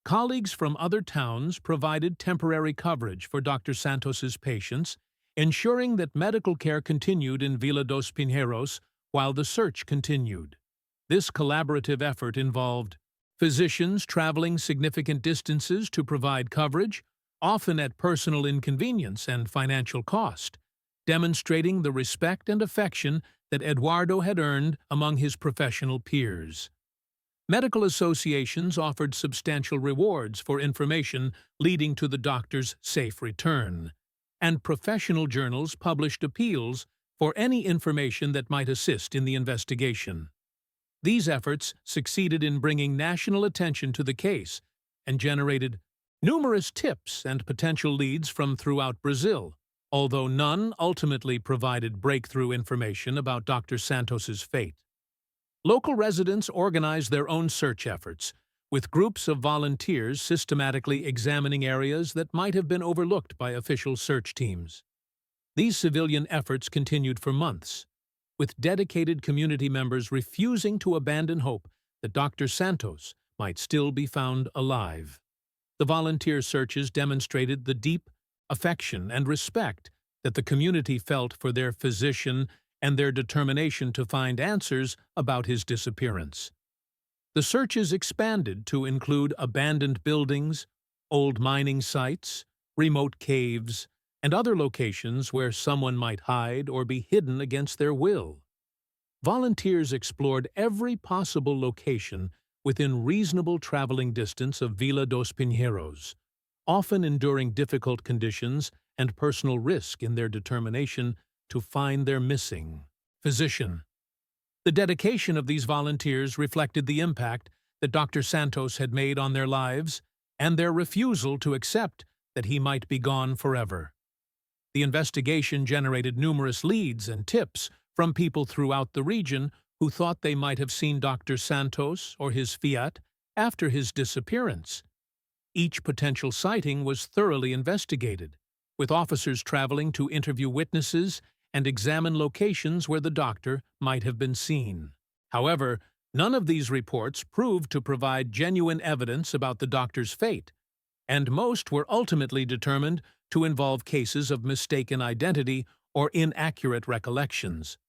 Colleagues from other towns provided temporary coverage for Dr. Santos's patients, ensuring that medical care continued in Vila dos Pinheiros while the search continued. This collaborative effort involved physicians traveling significant distances to provide coverage, often at personal inconvenience and financial cost, demonstrating the respect and affection that Eduardo had earned among his professional peers. Medical associations offered substantial rewards for information leading to the doctor's safe return, and professional journals published appeals for any information that might assist in the investigation. These efforts succeeded in bringing national attention to the case and generated numerous tips and potential leads from throughout Brazil, although none ultimately provided breakthrough information about Dr. Santos's fate. Local residents organized their own search efforts, with groups of volunteers systematically examining areas that might have been overlooked by official search teams. These civilian efforts continued for months, with dedicated community members refusing to abandon hope that Dr. Santos might still be found alive. The volunteer searches demonstrated the deep affection and respect that the community felt for their physician and their determination to find answers about his disappearance. The searches expanded to include abandoned buildings, old mining sites, remote caves, and other locations where someone might hide or be hidden against their will. Volunteers explored every possible location within reasonable traveling distance of Vila dos Pinheiros, often enduring difficult conditions and personal risk in their determination to find their missing physician. The dedication of these volunteers reflected the impact that Dr. Santos had made on their lives and their refusal to accept that he might be gone forever. The investigation generated numerous leads and tips from people throughout the region who thought they might have seen Dr. Santos or his Fiat after his disappearance. Each potential sighting was thoroughly investigated, with officers traveling to interview witnesses and examine locations where the doctor might have been seen. However, none of these reports proved to provide genuine evidence about the doctor's fate, and most were ultimately determined to involve cases of mistaken identity or inaccurate recollections.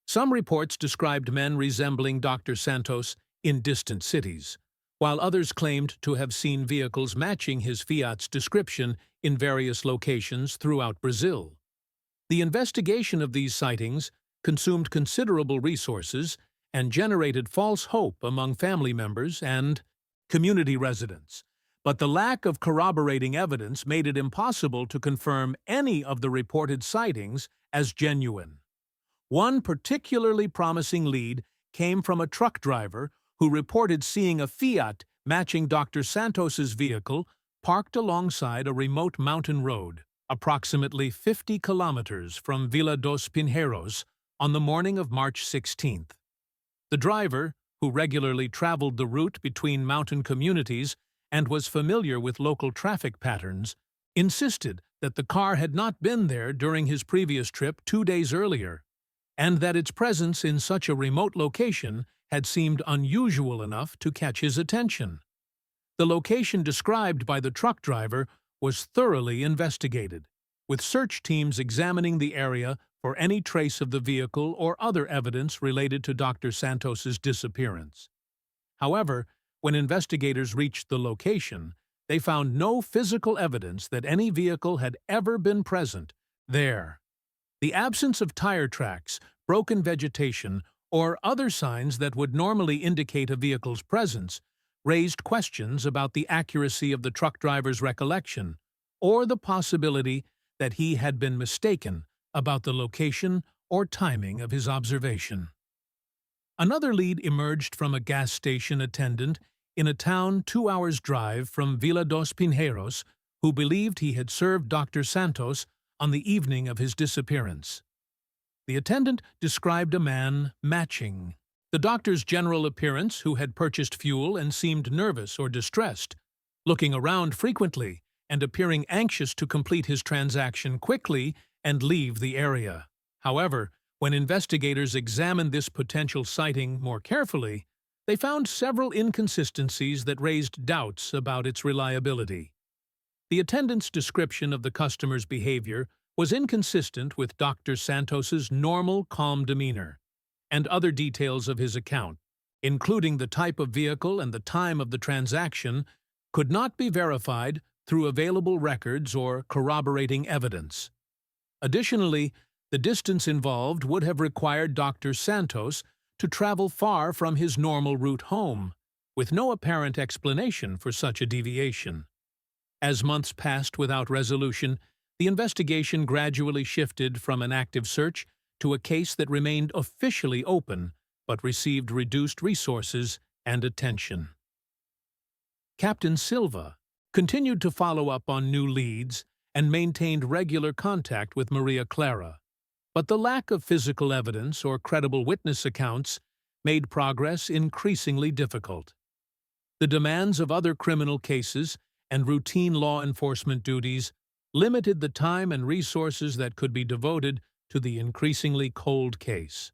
Some reports described men resembling Dr. Santos in distant cities, while others claimed to have seen vehicles matching his Fiat's description in various locations throughout Brazil. The investigation of these sightings consumed considerable resources and generated false hope among family members and community residents. But the lack of corroborating evidence made it impossible to confirm any of the reported sightings as genuine. One particularly promising lead came from a truck driver who reported seeing a Fiat matching Dr. Santos's vehicle parked alongside a remote mountain road, approximately 50 kilometers from Vila dos Pinheiros, on the morning of March 16th. The driver, who regularly traveled the route between mountain communities and was familiar with local traffic patterns, insisted that the car had not been there during his previous trip 2 days earlier, and that its presence in such a remote location had seemed unusual enough to catch his attention. The location described by the truck driver was thoroughly investigated, with search teams examining the area for any trace of the vehicle or other evidence related to Dr. Santos's disappearance. However, when investigators reached the location, they found no physical evidence that any vehicle had ever been present there. The absence of tire tracks, broken vegetation, or other signs that would normally indicate a vehicle's presence raised questions about the accuracy of the truck driver's recollection, or the possibility that he had been mistaken about the location or timing of his observation. Another lead emerged from a gas station attendant in a town 2 hours' drive from Vila dos Pinheiros, who believed he had served Dr. Santos on the evening of his disappearance. The attendant described a man matching the doctor's general appearance, who had purchased fuel and seemed nervous or distressed, looking around frequently and appearing anxious to complete his transaction quickly and leave the area. However, when investigators examined this potential sighting more carefully, they found several inconsistencies that raised doubts about its reliability. The attendant's description of the customer's behavior was inconsistent with Dr. Santos's normal, calm demeanor, and other details of his account, including the type of vehicle and the time of the transaction, could not be verified through available records or corroborating evidence. Additionally, the distance involved would have required Dr. Santos to travel far from his normal route home, with no apparent explanation for such a deviation. As months passed without resolution, the investigation gradually shifted from an active search to a case that remained officially open but received reduced resources and attention. Captain Silva continued to follow up on new leads and maintained regular contact with Maria Clara, but the lack of physical evidence or credible witness accounts made progress increasingly difficult. The demands of other criminal cases and routine law enforcement duties limited the time and resources that could be devoted to the increasingly cold case.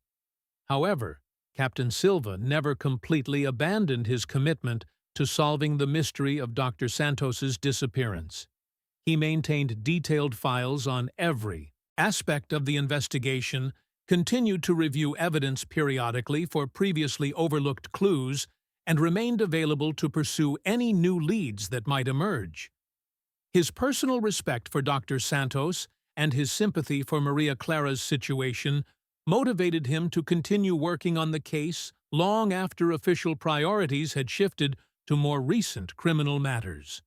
However, Captain Silva never completely abandoned his commitment to solving the mystery of Dr. Santos's disappearance. He maintained detailed files on every aspect of the investigation, continued to review evidence periodically for previously overlooked clues, and remained available to pursue any new leads that might emerge. His personal respect for Dr. Santos and his sympathy for Maria Clara's situation motivated him to continue working on the case long after official priorities had shifted to more recent criminal matters.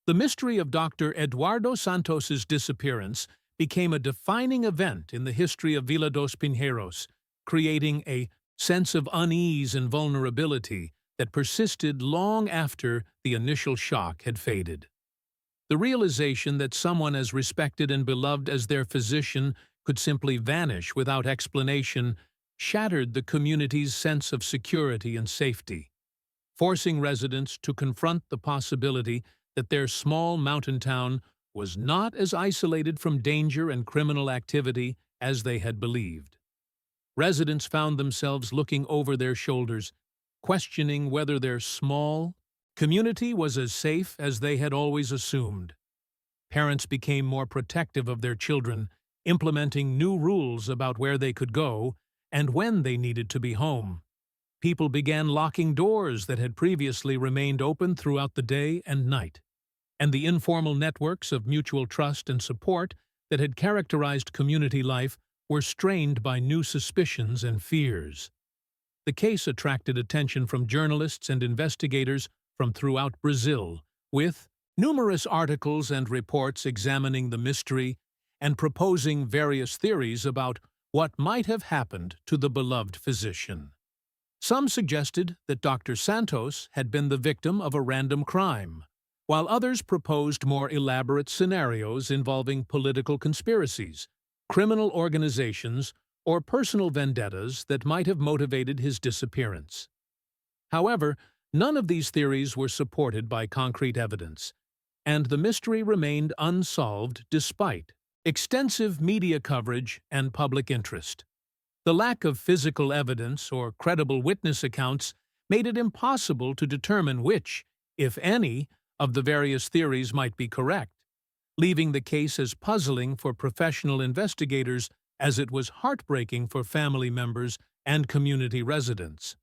The mystery of Dr. Eduardo Santos's disappearance became a defining event in the history of Vila dos Pinheiros, creating a sense of unease and vulnerability that persisted long after the initial shock had faded. The realization that someone as respected and beloved as their physician could simply vanish without explanation shattered the community's sense of security and safety, forcing residents to confront the possibility that their small mountain town was not as isolated from danger and criminal activity as they had believed. Residents found themselves looking over their shoulders, questioning whether their small community was as safe as they had always assumed. Parents became more protective of their children, implementing new rules about where they could go and when they needed to be home. People began locking doors that had previously remained open throughout the day and night, and the informal networks of mutual trust and support that had characterized community life were strained by new suspicions and fears. The case attracted attention from journalists and investigators from throughout Brazil, with numerous articles and reports examining the mystery and proposing various theories about what might have happened to the beloved physician. Some suggested that Dr. Santos had been the victim of a random crime, while others proposed more elaborate scenarios involving political conspiracies, criminal organizations, or personal vendettas that might have motivated his disappearance. However, none of these theories were supported by concrete evidence, and the mystery remained unsolved despite extensive media coverage and public interest. The lack of physical evidence or credible witness accounts made it impossible to determine which, if any, of the various theories might be correct, leaving the case as puzzling for professional investigators as it was heartbreaking for family members and community residents.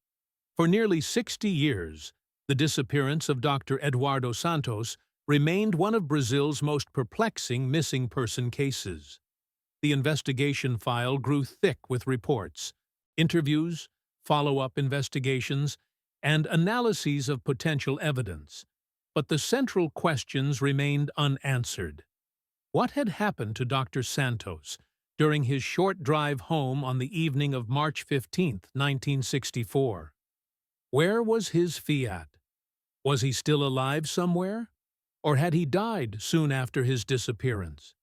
For nearly 60 years, the disappearance of Dr. Eduardo Santos remained one of Brazil's most perplexing missing person cases. The investigation file grew thick with reports, interviews, follow-up investigations, and analyses of potential evidence. But the central questions remained unanswered. What had happened to Dr. Santos during his short drive home on the evening of March 15, 1964? Where was his FIAT? Was he still alive somewhere? Or had he died soon after his disappearance?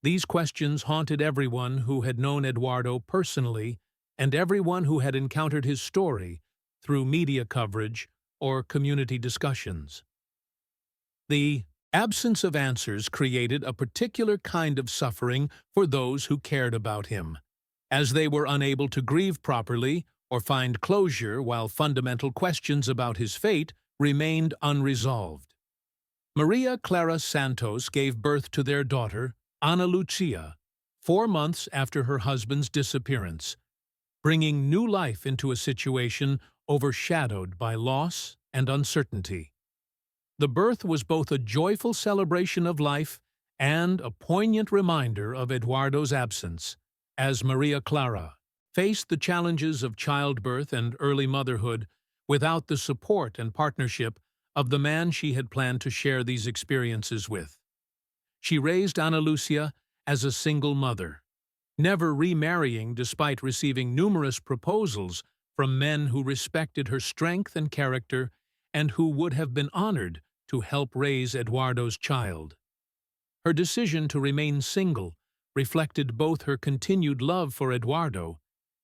These questions haunted everyone who had known Eduardo personally and everyone who had encountered his story through media coverage or community discussions. The absence of answers created a particular kind of suffering for those who cared about him, as they were unable to grieve properly or find closure while fundamental questions about his fate remained unresolved. Maria Clara Santos gave birth to their daughter, Ana Lucia, 4 months after her husband's disappearance, bringing new life into a situation overshadowed by loss and uncertainty. The birth was both a joyful celebration of life and a poignant reminder of Eduardo's absence, as Maria Clara faced the challenges of childbirth and early motherhood without the support and partnership of the man she had planned to share these experiences with. She raised Ana Lucia as a single mother, never remarrying despite receiving numerous proposals from men who respected her strength and character and who would have been honored to help raise Eduardo's child. Her decision to remain single reflected both her continued love for Eduardo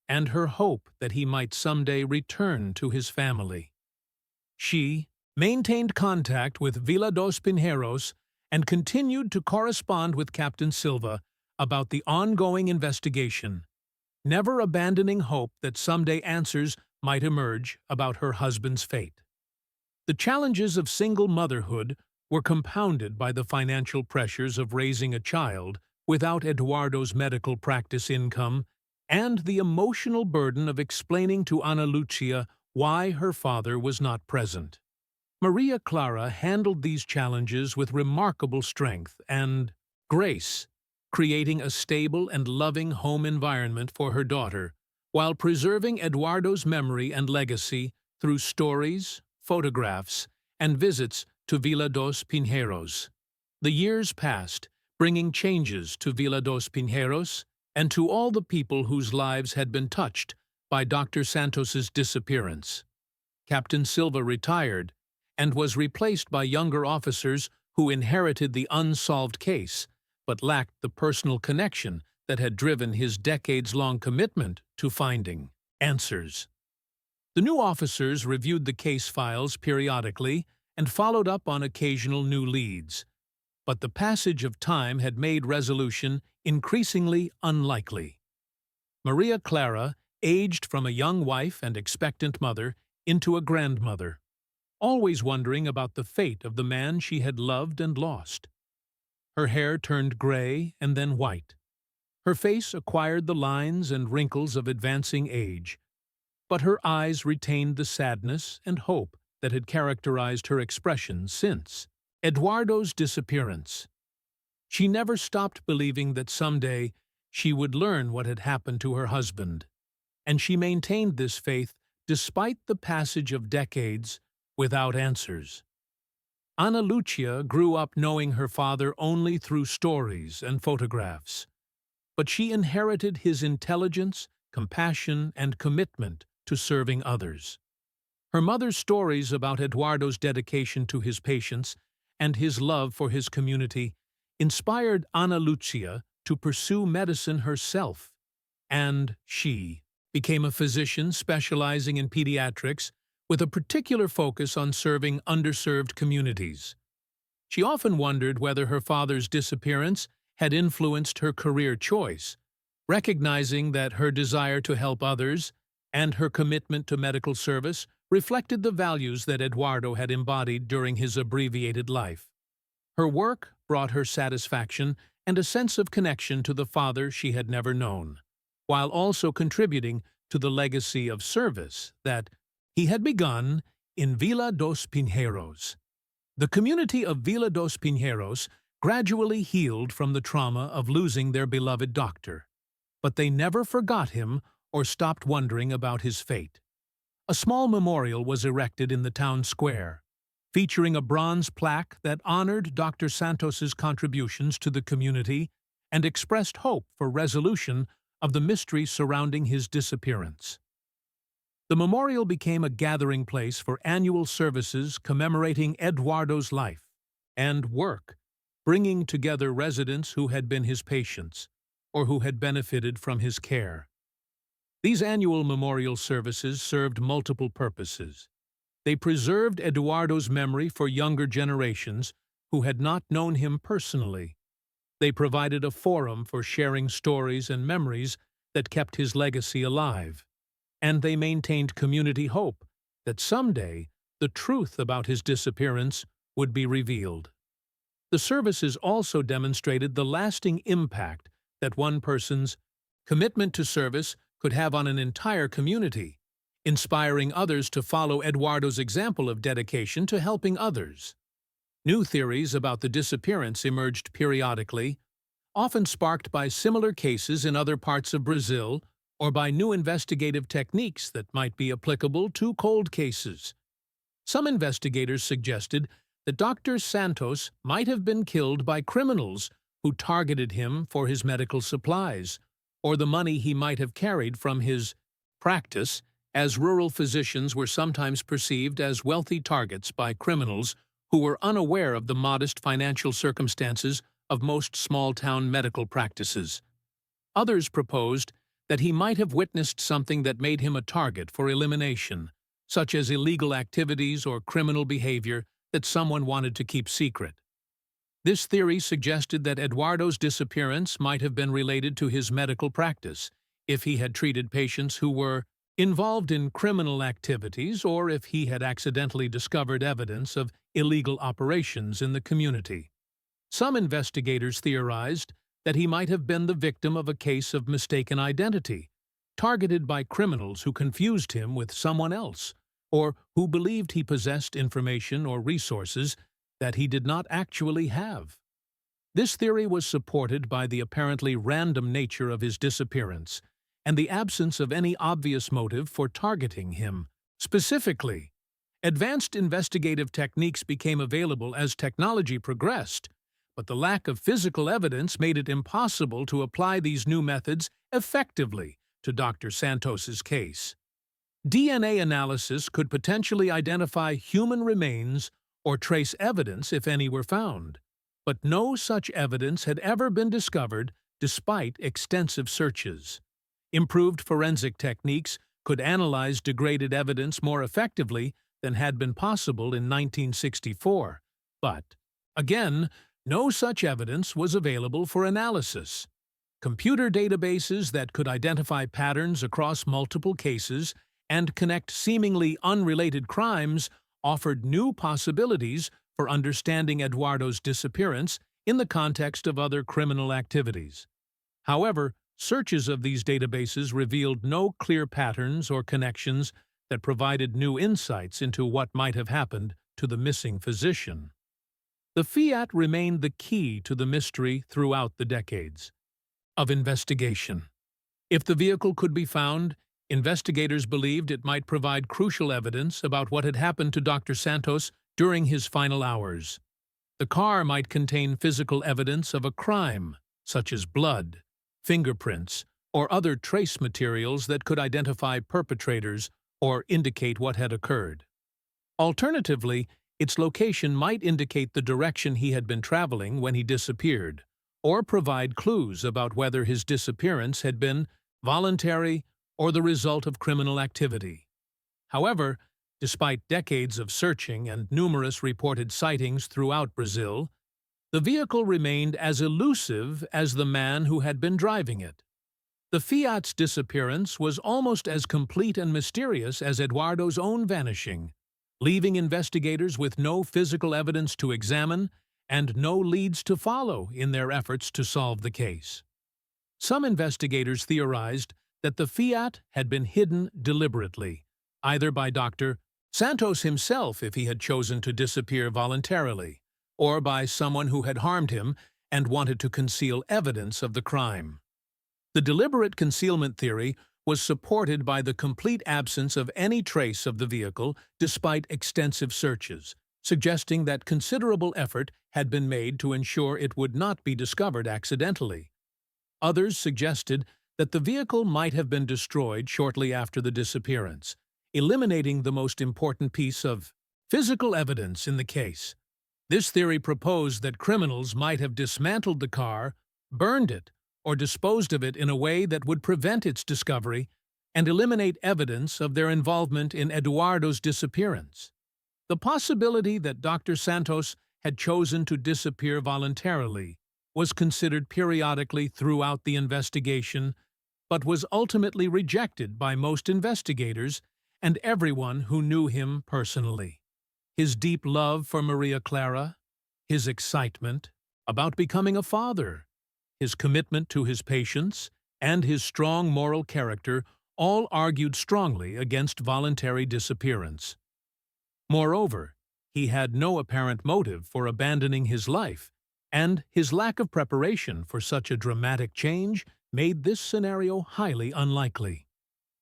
and her hope that he might someday return to his family. She maintained contact with Vila dos Pinheiros and continued to correspond with Captain Silva about the ongoing investigation, never abandoning hope that someday answers might emerge about her husband's fate. The challenges of single motherhood were compounded by the financial pressures of raising a child without Eduardo's medical practice income and the emotional burden of explaining to Ana Lucia why her father was not present. Maria Clara handled these challenges with remarkable strength and grace, creating a stable and loving home environment for her daughter, while preserving Eduardo's memory and legacy through stories, photographs, and visits to Vila dos Pinheiros. The years passed, bringing changes to Vila dos Pinheiros and to all the people whose lives had been touched by Dr. Santos's disappearance. Captain Silva retired and was replaced by younger officers who inherited the unsolved case, but lacked the personal connection that had driven his decades-long commitment to finding Answers. The new officers reviewed the case files periodically and followed up on occasional new leads, but the passage of time had made resolution increasingly unlikely. Maria Clara aged from a young wife and expectant mother into a grandmother, always wondering about the fate of the man she had loved and lost. Her hair turned gray and then white. Her face acquired the lines and wrinkles of advancing age, but her eyes retained the sadness and hope that had characterized her expression since Eduardo's disappearance. She never stopped believing that someday she would learn what had happened to her husband, and she maintained this faith despite the passage of decades without answers. Ana Lucia grew up knowing her father only through stories and photographs, but she inherited his intelligence, compassion, and commitment to serving others. Her mother's stories about Eduardo's dedication to his patients and his love for his community inspired Ana Lucia to pursue medicine herself, and she became a physician specializing in pediatrics with a particular focus on serving underserved communities. She often wondered whether her father's disappearance had influenced her career choice, recognizing that her desire to help others and her commitment to medical service reflected the values that Eduardo had embodied during his abbreviated life. Her work brought her satisfaction and a sense of connection to the father she had never known, while also contributing to the legacy of service that he had begun in Vila dos Pinheiros. The community of Vila dos Pinheiros gradually healed from the trauma of losing their beloved doctor, but they never forgot him or stopped wondering about his fate. A small memorial was erected in the town square, featuring a bronze plaque that honored Dr. Santos's contributions to the community and expressed hope for resolution of the mystery surrounding his disappearance. The memorial became a gathering place for annual services commemorating Eduardo's life and work, bringing together residents who had been his patients or who had benefited from his care. These annual memorial services served multiple purposes. They preserved Eduardo's memory for younger generations who had not known him personally. They provided a forum for sharing stories and memories that kept his legacy alive. And they maintained community hope that someday the truth about his disappearance would be revealed. The services also demonstrated the lasting impact that one person's commitment to service could have on an entire community, inspiring others to follow Eduardo's example of dedication to helping others. New theories about the disappearance emerged periodically, often sparked by similar cases in other parts of Brazil or by new investigative techniques that might be applicable to cold cases. Some investigators suggested that Dr. Santos might have been killed by criminals who targeted him for his medical supplies, or the money he might have carried from his practice, as rural physicians were sometimes perceived as wealthy targets by criminals who were unaware of the modest financial circumstances of most small-town medical practices. Others proposed that he might have witnessed something that made him a target for elimination, such as illegal activities or criminal behavior that someone wanted to keep secret. This theory suggested that Eduardo's disappearance might have been related to his medical practice, if he had treated patients who were involved in criminal activities or if he had accidentally discovered evidence of illegal operations in the community. Some investigators theorized that he might have been the victim of a case of mistaken identity, targeted by criminals who confused him with someone else, or who believed he possessed information or resources that he did not actually have. This theory was supported by the apparently random nature of his disappearance and the absence of any obvious motive for targeting him. Specifically, advanced investigative techniques became available as technology progressed, but the lack of physical evidence made it impossible to apply these new methods effectively to Dr. Santos's case. DNA analysis could potentially identify human remains or trace evidence if any were found, but no such evidence had ever been discovered despite extensive searches. Improved forensic techniques could analyze degraded evidence more effectively than had been possible in 1964. But, again, no such evidence was available for analysis. Computer databases that could identify patterns across multiple cases and connect seemingly unrelated crimes offered new possibilities for understanding Eduardo's disappearance in the context of other criminal activities. However, searches of these databases revealed no clear patterns or connections that provided new insights into what might have happened to the missing physician. The FIAT remained the key to the mystery throughout the decades of investigation. If the vehicle could be found, investigators believed it might provide crucial evidence about what had happened to Dr. Santos during his final hours. The car might contain physical evidence of a crime, such as blood, fingerprints, or other trace materials that could identify perpetrators or indicate what had occurred. Alternatively, its location might indicate the direction he had been traveling when he disappeared, or provide clues about whether his disappearance had been voluntary or the result of criminal activity. However, despite decades of searching and numerous reported sightings throughout Brazil, the vehicle remained as elusive as the man who had been driving it. The FIAT's disappearance was almost as complete and mysterious as Eduardo's own vanishing, leaving investigators with no physical evidence to examine and no leads to follow in their efforts to solve the case. Some investigators theorized that the FIAT had been hidden deliberately, either by Dr. Santos himself if he had chosen to disappear voluntarily, or by someone who had harmed him and wanted to conceal evidence of the crime. The deliberate concealment theory was supported by the complete absence of any trace of the vehicle despite extensive searches, suggesting that considerable effort had been made to ensure it would not be discovered accidentally. Others suggested that the vehicle might have been destroyed shortly after the disappearance, eliminating the most important piece of physical evidence in the case. This theory proposed that criminals might have dismantled the car, burned it, or disposed of it in a way that would prevent its discovery and eliminate evidence of their involvement in Eduardo's disappearance. The possibility that Dr. Santos had chosen to disappear voluntarily was considered periodically throughout the investigation, but was ultimately rejected by most investigators and everyone who knew him personally. His deep love for Maria Clara, his excitement about becoming a father, his commitment to his patients, and his strong moral character all argued strongly against voluntary disappearance. Moreover, he had no apparent motive for abandoning his life, and his lack of preparation for such a dramatic change made this scenario highly unlikely.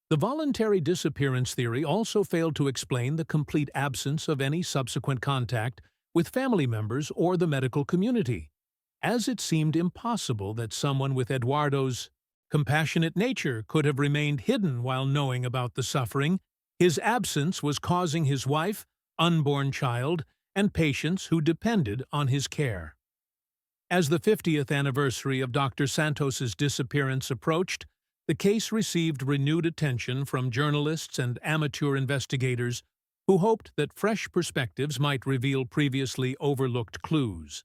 The voluntary disappearance theory also failed to explain the complete absence of any subsequent contact with family members or the medical community, as it seemed impossible that someone with Eduardo's compassionate nature could have remained hidden while knowing about the suffering. His absence was causing his wife, unborn child, and patients who depended on his care. As the 50th anniversary of Dr. Santos's disappearance approached, the case received renewed attention from journalists and amateur investigators who hoped that fresh perspectives might reveal previously overlooked clues.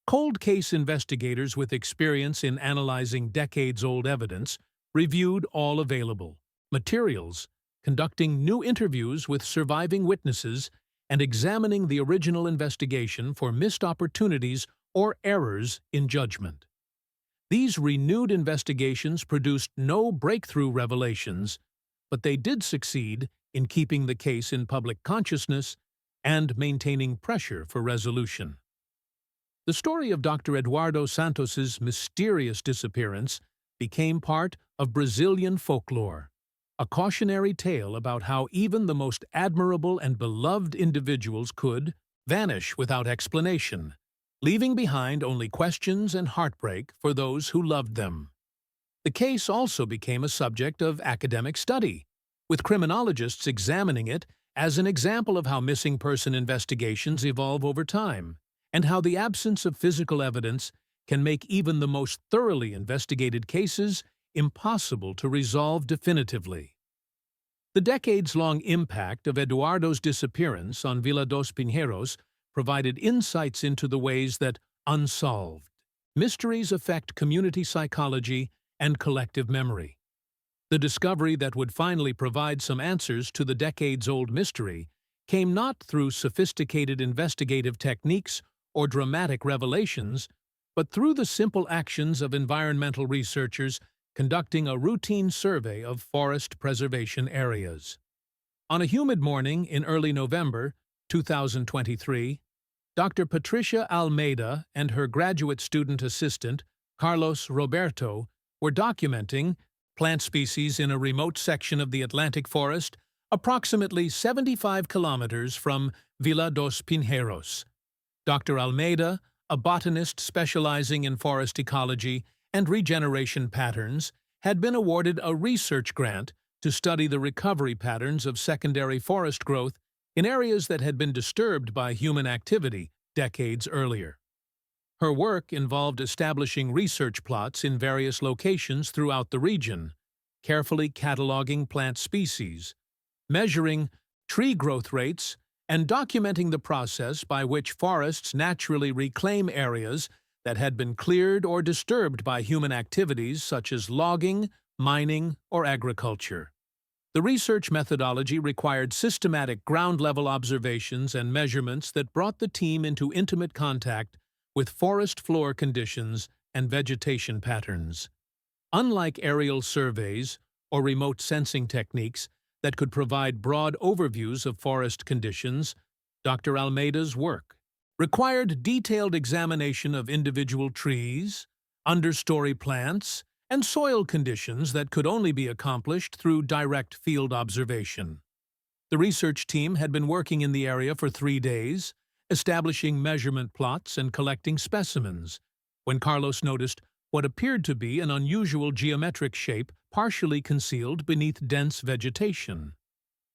Cold case investigators with experience in analyzing decades-old evidence reviewed all available materials, conducting new interviews with surviving witnesses, and examining the original investigation for missed opportunities or errors in judgment. These renewed investigations produced no breakthrough revelations, but they did succeed in keeping the case in public consciousness and maintaining pressure for resolution. The story of Dr. Eduardo Santos's mysterious disappearance became part of Brazilian folklore, a cautionary tale about how even the most admirable and beloved individuals could vanish without explanation, leaving behind only questions and heartbreak for those who loved them. The case also became a subject of academic study, with criminologists examining it as an example of how missing person investigations evolve over time, and how the absence of physical evidence can make even the most thoroughly investigated cases impossible to resolve definitively. The decades-long impact of Eduardo's disappearance on Villa dos Pinheiros provided insights into the ways that unsolved mysteries affect community psychology and collective memory. The discovery that would finally provide some answers to the decades-old mystery came not through sophisticated investigative techniques or dramatic revelations, but through the simple actions of environmental researchers conducting a routine survey of forest preservation areas. On a humid morning in early November 2023, Dr. Patricia Almeida and her graduate student assistant, Carlos Roberto, were documenting plant species in a remote section of the Atlantic forest approximately 75 kilometers from Villa dos Pinheiros. Dr. Almeida, a botanist specializing in forest ecology and regeneration patterns, had been awarded a research grant to study the recovery patterns of secondary forest growth in areas that had been disturbed by human activity decades earlier. Her work involved establishing research plots in various locations throughout the region, carefully cataloging plant species, measuring tree growth rates, and documenting the process by which forests naturally reclaim areas that had been cleared or disturbed by human activities such as logging, mining, or agriculture. The research methodology required systematic ground-level observations and measurements that brought the team into intimate contact with forest floor conditions and vegetation patterns. Unlike aerial surveys or remote sensing techniques that could provide broad overviews of forest conditions, Dr. Almeida's work required detailed examination of individual trees, understory plants, and soil conditions that could only be accomplished through direct field observation. The research team had been working in the area for 3 days, establishing measurement plots and collecting specimens, when Carlos noticed what appeared to be an unusual geometric shape partially concealed beneath dense vegetation.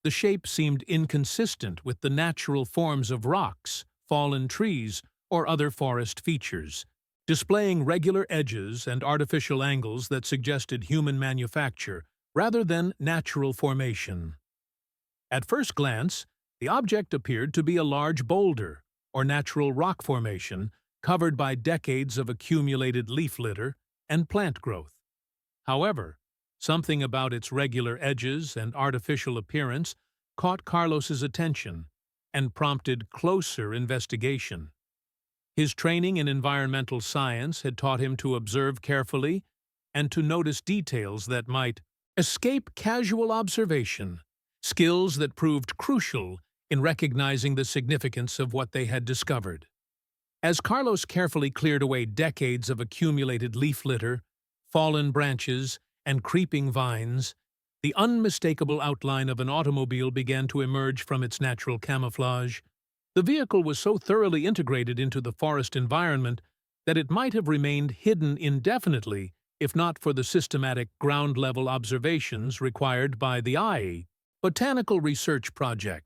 The shape seemed inconsistent with the natural forms of rocks, fallen trees, or other forest features, displaying regular edges and artificial angles that suggested human manufacture rather than natural formation. At first glance, the object appeared to be a large boulder or natural rock formation covered by decades of accumulated leaf litter and plant growth. However, something about its regular edges and artificial appearance caught Carlos's attention and prompted closer investigation. His training in environmental science had taught him to observe carefully and to notice details that might escape casual observation, skills that proved crucial in recognizing the significance of what they had discovered. As Carlos carefully cleared away decades of accumulated leaf litter, fallen branches, and creeping vines, the unmistakable outline of an automobile began to emerge from its natural camouflage. The vehicle was so thoroughly integrated into the forest environment that it might have remained hidden indefinitely if not for the systematic ground-level observations required by the FIAT Botanical Research Project.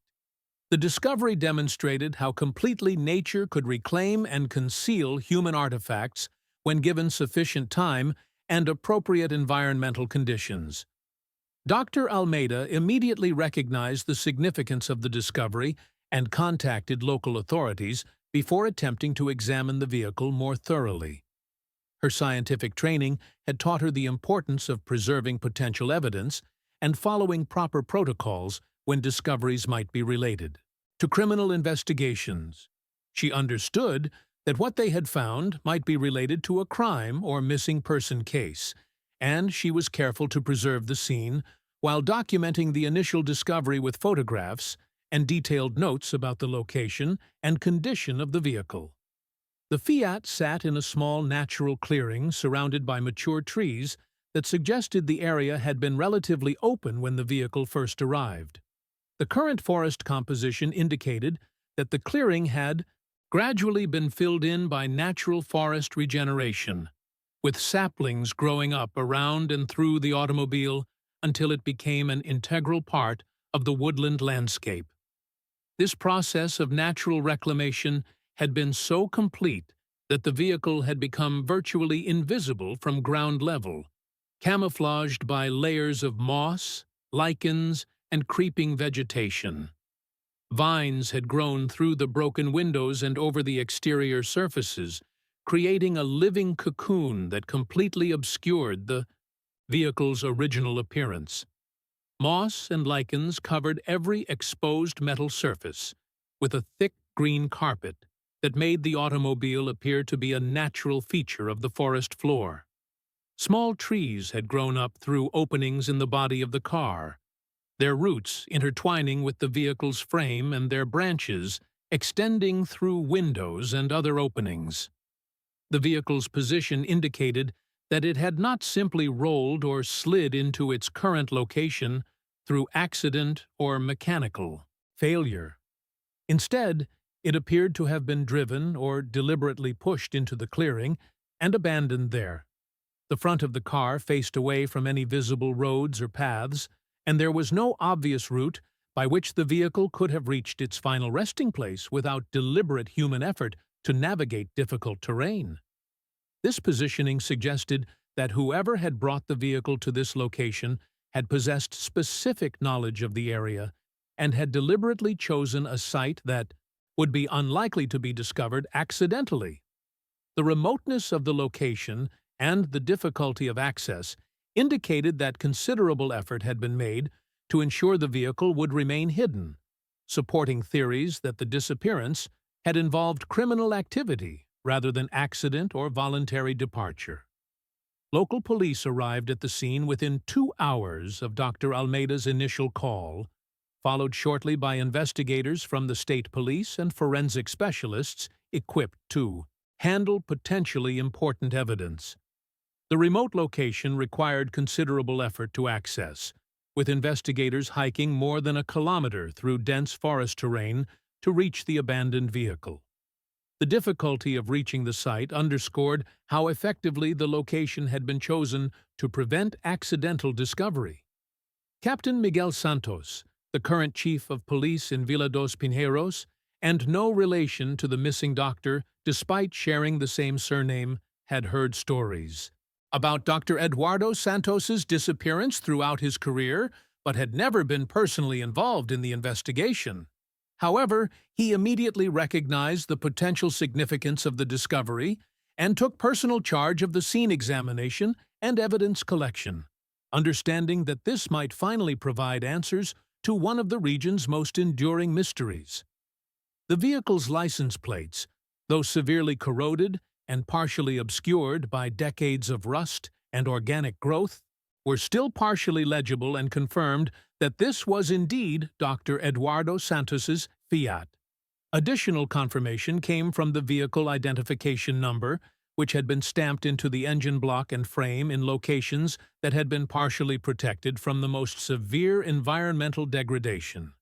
The discovery demonstrated how completely nature could reclaim and conceal human artifacts when given sufficient time and appropriate environmental conditions. Dr. Almeida immediately recognized the significance of the discovery and contacted local authorities before attempting to examine the vehicle more thoroughly. Her scientific training had taught her the importance of preserving potential evidence and following proper protocols when discoveries might be related to criminal investigations. She understood that what they had found might be related to a crime or missing person case, and she was careful to preserve the scene while documenting the initial discovery with photographs and detailed notes about the location and condition of the vehicle. The FIAT sat in a small natural clearing surrounded by mature trees that suggested the area had been relatively open when the vehicle first arrived. The current forest composition indicated that the clearing had gradually been filled in by natural forest regeneration, with saplings growing up around and through the automobile until it became an integral part of the woodland landscape. This process of natural reclamation had been so complete that the vehicle had become virtually invisible from ground level, camouflaged by layers of moss, lichens, and creeping vegetation. Vines had grown through the broken windows and over the exterior surfaces, creating a living cocoon that completely obscured the vehicle's original appearance. Moss and lichens covered every exposed metal surface, with a thick green carpet that made the automobile appear to be a natural feature of the forest floor. Small trees had grown up through openings in the body of the car, their roots intertwining with the vehicle's frame and their branches extending through windows and other openings. The vehicle's position indicated that it had not simply rolled or slid into its current location through accident or mechanical failure. Instead, it appeared to have been driven or deliberately pushed into the clearing and abandoned there. The front of the car faced away from any visible roads or paths, and there was no obvious route by which the vehicle could have reached its final resting place without deliberate human effort to navigate difficult terrain. This positioning suggested that whoever had brought the vehicle to this location had possessed specific knowledge of the area and had deliberately chosen a site that would be unlikely to be discovered accidentally. The remoteness of the location and the difficulty of access indicated that considerable effort had been made to ensure the vehicle would remain hidden, supporting theories that the disappearance had involved criminal activity rather than accident or voluntary departure. Local police arrived at the scene within 2 hours of Dr. Almeida's initial call, followed shortly by investigators from the state police and forensic specialists equipped to handle potentially important evidence. The remote location required considerable effort to access, with investigators hiking more than a kilometer through dense forest terrain to reach the abandoned vehicle. The difficulty of reaching the site underscored how effectively the location had been chosen to prevent accidental discovery. Captain Miguel Santos, the current chief of police in Villa dos Pinheiros, and no relation to the missing doctor despite sharing the same surname, had heard stories about Dr. Eduardo Santos's disappearance throughout his career, but had never been personally involved in the investigation. However, he immediately recognized the potential significance of the discovery and took personal charge of the scene examination and evidence collection, understanding that this might finally provide answers to one of the region's most enduring mysteries. The vehicle's license plates, though severely corroded and partially obscured by decades of rust and organic growth, were still partially legible and confirmed that this was indeed Dr. Eduardo Santos's FIAT. Additional confirmation came from the vehicle identification number, which had been stamped into the engine block and frame in locations that had been partially protected from the most severe environmental degradation.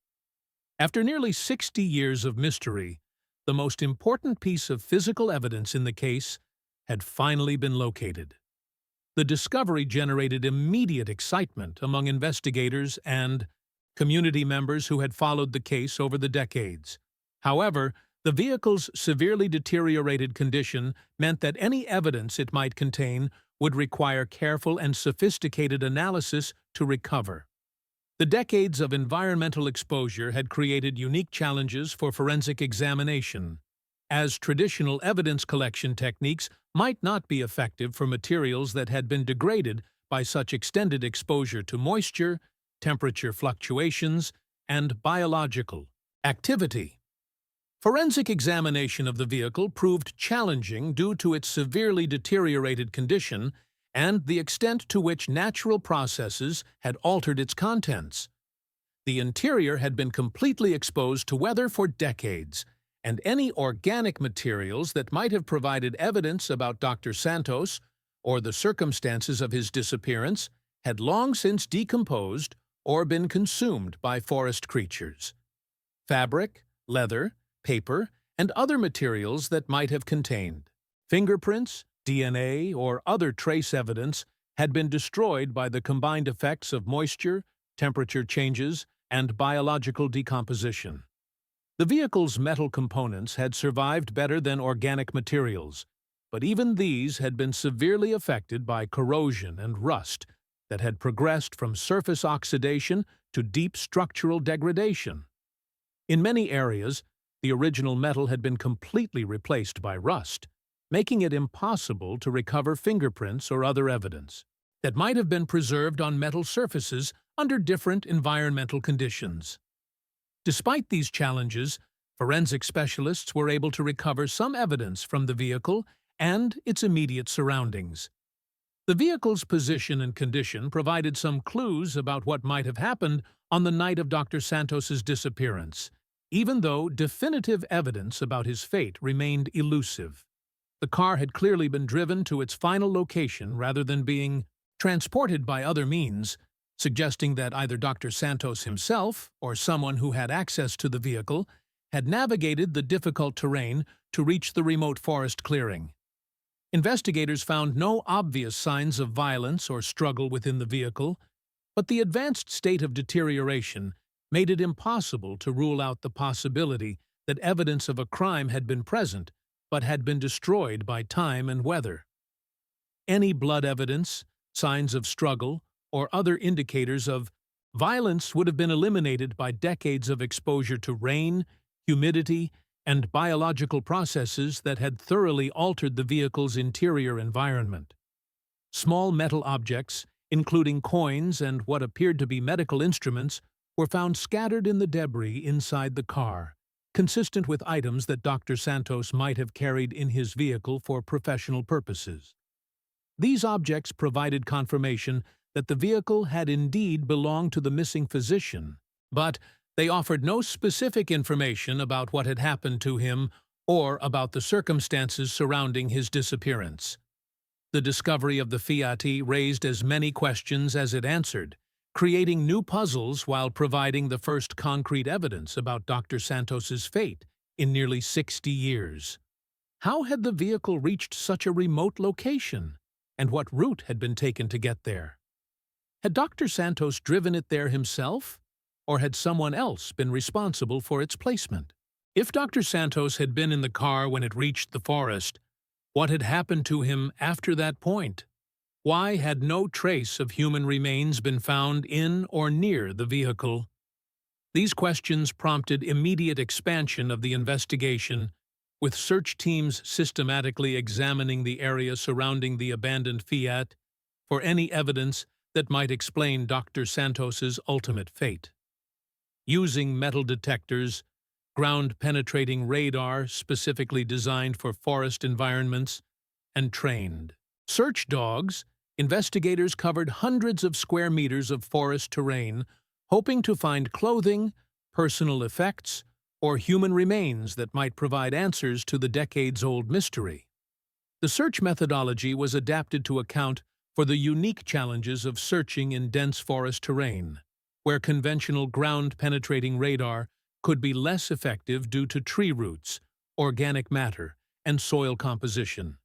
After nearly 60 years of mystery, the most important piece of physical evidence in the case had finally been located. The discovery generated immediate excitement among investigators and community members who had followed the case over the decades. However, the vehicle's severely deteriorated condition meant that any evidence it might contain would require careful and sophisticated analysis to recover. The decades of environmental exposure had created unique challenges for forensic examination, as traditional evidence collection techniques might not be effective for materials that had been degraded by such extended exposure to moisture, temperature fluctuations, and biological activity. Forensic examination of the vehicle proved challenging due to its severely deteriorated condition and the extent to which natural processes had altered its contents. The interior had been completely exposed to weather for decades, and any organic materials that might have provided evidence about Dr. Santos or the circumstances of his disappearance had long since decomposed or been consumed by forest creatures. Fabric, leather, paper, and other materials that might have contained fingerprints, DNA, or other trace evidence had been destroyed by the combined effects of moisture, temperature changes, and biological decomposition. The vehicle's metal components had survived better than organic materials, but even these had been severely affected by corrosion and rust that had progressed from surface oxidation to deep structural degradation. In many areas, the original metal had been completely replaced by rust, making it impossible to recover fingerprints or other evidence that might have been preserved on metal surfaces under different environmental conditions. Despite these challenges, forensic specialists were able to recover some evidence from the vehicle and its immediate surroundings. The vehicle's position and condition provided some clues about what might have happened on the night of Dr. Santos's disappearance, even though definitive evidence about his fate remained elusive. The car had clearly been driven to its final location rather than being transported by other means, suggesting that either Dr. Santos himself or someone who had access to the vehicle had navigated the difficult terrain to reach the remote forest clearing. Investigators found no obvious signs of violence or struggle within the vehicle, but the advanced state of deterioration made it impossible to rule out the possibility that evidence of a crime had been present but had been destroyed by time and weather. Any blood evidence, signs of struggle, or other indicators of violence would have been eliminated by decades of exposure to rain, humidity, and biological processes that had thoroughly altered the vehicle's interior environment. Small metal objects, including coins and what appeared to be medical instruments, were found scattered in the debris inside the car, consistent with items that Dr. Santos might have carried in his vehicle for professional purposes. These objects provided confirmation that the vehicle had indeed belonged to the missing physician, but they offered no specific information about what had happened to him or about the circumstances surrounding his disappearance. The discovery of the FIAT raised as many questions as it answered, creating new puzzles while providing the first concrete evidence about Dr. Santos's fate in nearly 60 years. How had the vehicle reached such a remote location, and what route had been taken to get there? Had Dr. Santos driven it there himself, or had someone else been responsible for its placement? If Dr. Santos had been in the car when it reached the forest, what had happened to him after that point? Why had no trace of human remains been found in or near the vehicle? These questions prompted immediate expansion of the investigation, with search teams systematically examining the area surrounding the abandoned FIAT for any evidence that might explain Dr. Santos's ultimate fate. Using metal detectors, ground-penetrating radar specifically designed for forest environments, and trained search dogs, investigators covered hundreds of square meters of forest terrain, hoping to find clothing, personal effects, or human remains that might provide answers to the decades-old mystery. The search methodology was adapted to account for the unique challenges of searching in dense forest terrain, where conventional ground-penetrating radar could be less effective due to tree roots, organic matter, and soil composition.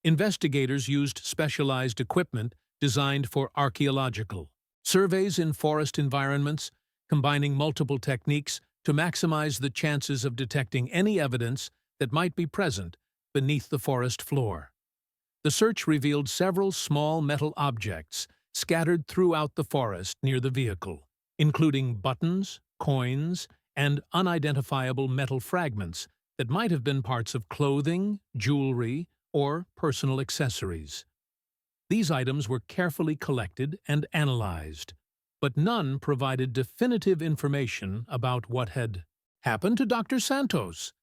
Investigators used specialized equipment designed for archaeological surveys in forest environments, combining multiple techniques to maximize the chances of detecting any evidence that might be present beneath the forest floor. The search revealed several small metal objects scattered throughout the forest near the vehicle, including buttons, coins, and unidentifiable metal fragments that might have been parts of clothing, jewelry, or personal accessories. These items were carefully collected and analyzed, but none provided definitive information about what had happened to Dr. Santos.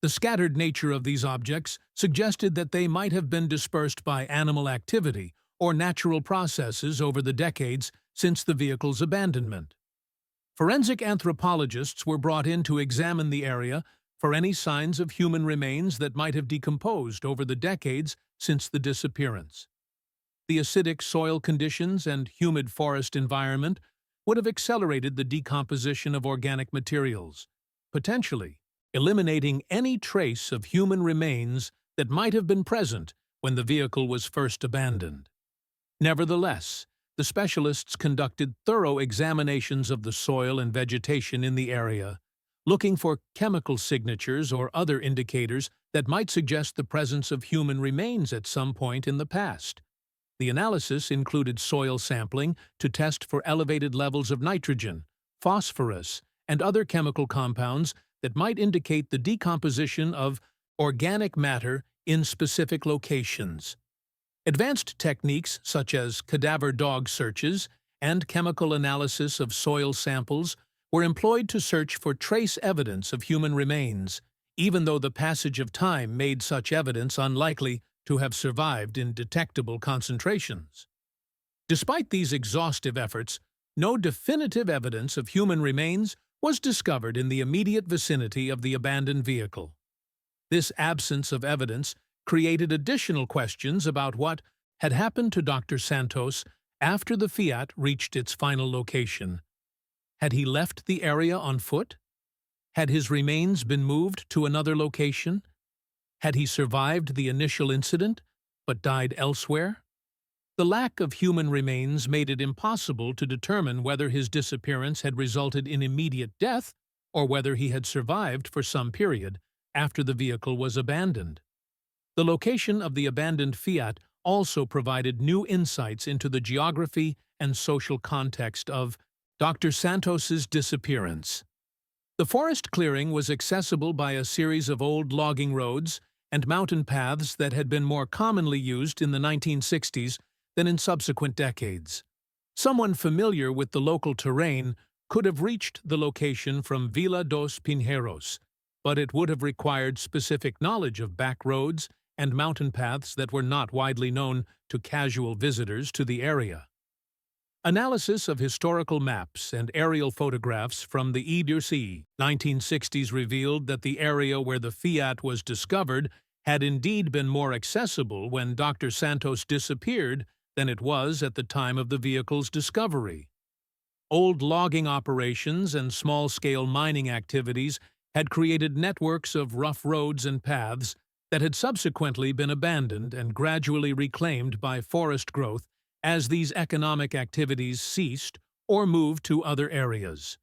The scattered nature of these objects suggested that they might have been dispersed by animal activity or natural processes over the decades since the vehicle's abandonment. Forensic anthropologists were brought in to examine the area for any signs of human remains that might have decomposed over the decades since the disappearance. The acidic soil conditions and humid forest environment would have accelerated the decomposition of organic materials, potentially eliminating any trace of human remains that might have been present when the vehicle was first abandoned. Nevertheless, the specialists conducted thorough examinations of the soil and vegetation in the area, looking for chemical signatures or other indicators that might suggest the presence of human remains at some point in the past. The analysis included soil sampling to test for elevated levels of nitrogen, phosphorus, and other chemical compounds that might indicate the decomposition of organic matter in specific locations. Advanced techniques such as cadaver dog searches and chemical analysis of soil samples were employed to search for trace evidence of human remains, even though the passage of time made such evidence unlikely to have survived in detectable concentrations. Despite these exhaustive efforts, no definitive evidence of human remains was discovered in the immediate vicinity of the abandoned vehicle. This absence of evidence created additional questions about what had happened to Dr. Santos after the Fiat reached its final location. Had he left the area on foot? Had his remains been moved to another location? Had he survived the initial incident, but died elsewhere? The lack of human remains made it impossible to determine whether his disappearance had resulted in immediate death or whether he had survived for some period after the vehicle was abandoned. The location of the abandoned Fiat also provided new insights into the geography and social context of Dr. Santos's disappearance. The forest clearing was accessible by a series of old logging roads and mountain paths that had been more commonly used in the 1960s than in subsequent decades. Someone familiar with the local terrain could have reached the location from Vila dos Pinheiros, but it would have required specific knowledge of back roads and mountain paths that were not widely known to casual visitors to the area. Analysis of historical maps and aerial photographs from the EDC 1960s revealed that the area where the Fiat was discovered had indeed been more accessible when Dr. Santos disappeared than it was at the time of the vehicle's discovery. Old logging operations and small-scale mining activities had created networks of rough roads and paths that had subsequently been abandoned and gradually reclaimed by forest growth as these economic activities ceased or moved to other areas.